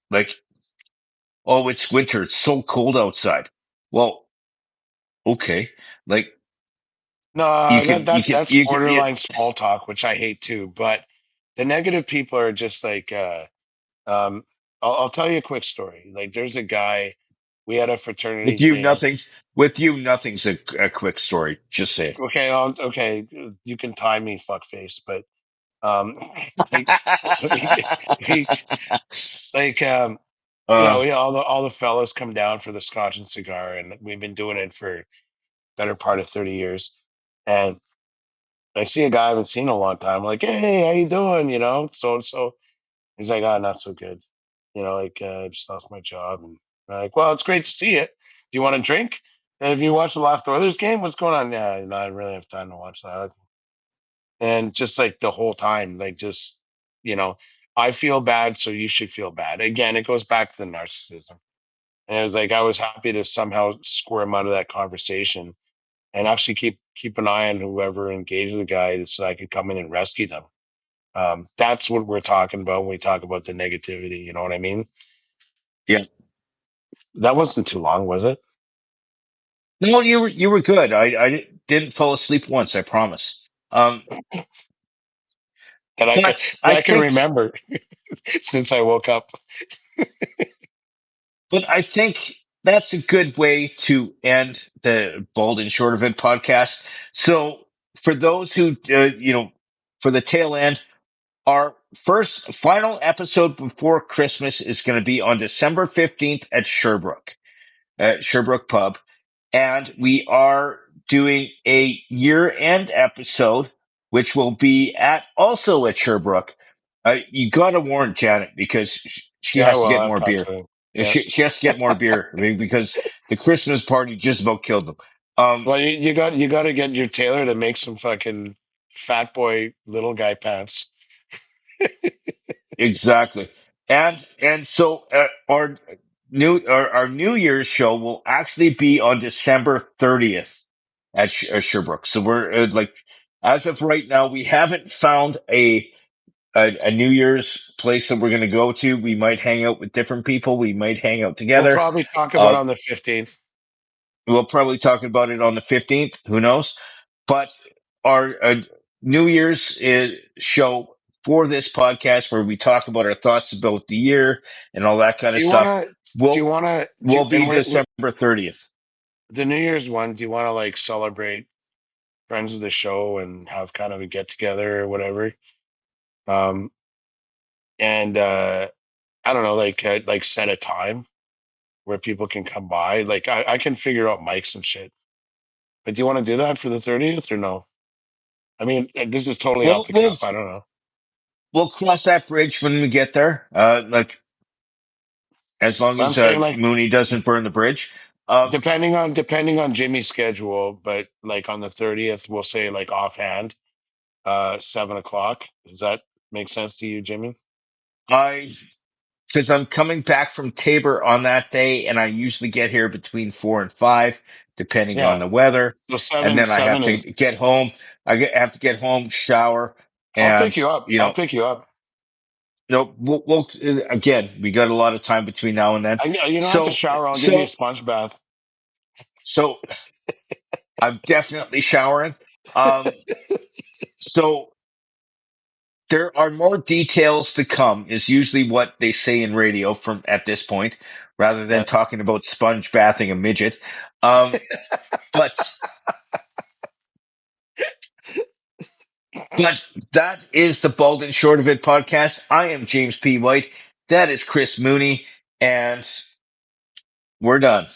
oh, it's winter, it's so cold outside. Well, okay, like you No, can you can that's you can yeah, borderline small talk, which I hate too. But the negative people are just like, um, I'll tell you a quick story. Like, there's a guy. We had a fraternity with you thing. nothing with you nothing's a quick story. Just say Okay, you can tie me, fuckface. But um, like, like, like, uh, all the fellas come down for the scotch and cigar, and we've been doing it for better part of 30 years. And I see a guy I haven't seen in a long time. I'm like, hey, how you doing? So and so. He's like, oh, not so good. I just lost my job. And I'm like, well, it's great to see it. Do you want a drink? And have you watched the last Oilers game? What's going on? Yeah, no, I don't really have time to watch that. And just like the whole time, like just, you know, I feel bad, so you should feel bad. Again, it goes back to the narcissism. And it was like I was happy to somehow squirm out of that conversation and actually keep an eye on whoever engaged the guy so I could come in and rescue them. That's what we're talking about when we talk about the negativity. You know what I mean? yeah. That wasn't too long, was it? No, you were good. I didn't fall asleep once. I promise. That I can But that I I can think remember since I woke up. But I think that's a good way to end the Bald and Short of It podcast. So for those who, for the tail end, our first final episode before Christmas is going to be on December 15th at Sherbrooke Pub. And we are doing a year end episode, which will be also at Sherbrooke. You got to warn Janet because she Yeah, I has to will. get I'll more talk beer. to him. And Yeah. She has to get more beer. I mean, because the Christmas party just about killed them. Um, Well, you got to get your tailor to make some fucking fat boy little guy pants. exactly. And so our New Year's show will actually be on December 30th at Sherbrooke. So we're as of right now, we haven't found a New Year's place that we're going to go to. We might hang out with different people. We might hang out We'll together. probably talk about Uh, on the 15th. we'll probably talk about it on the 15th. Who knows? But our New Year's show for this podcast where we talk about our thoughts about the year and all that kind Do of you stuff wanna? Do you will wanna? will be And December 30th. the New Year's one. Do you want to like celebrate friends of the show and have kind of a get together or whatever? Um, and I don't know, like set a time where people can come by. Like I can figure out mics and shit. But do you want to do that for the 30th or no? I mean, this is totally off We'll the we'll cuff. I don't know. we'll cross that bridge when we get there. Like as long But I'm as saying like Mooney doesn't burn the bridge. Um, depending on Jimmy's schedule, but like on the 30th, we'll say like offhand, 7 o'clock. Does that make sense to you, Jimmy? I because I'm coming back from Tabor on that day, and I usually get here between 4 and 5, depending on Yeah. the weather. So And seven then I have seven to is. get home. Have to get home, shower, I'll and pick you up. you I'll know, pick you up. no, we'll again. We got a lot of time between now and then. You don't have to So shower. I'll give you a so sponge bath. so I'm definitely showering. Um, so there are more details to come is usually what they say in radio from at this point, rather than Yeah. talking about sponge bathing a midget. Um, but But that is the Bald and Short of It podcast. I am James P. White. That is Chris Mooney, and we're done.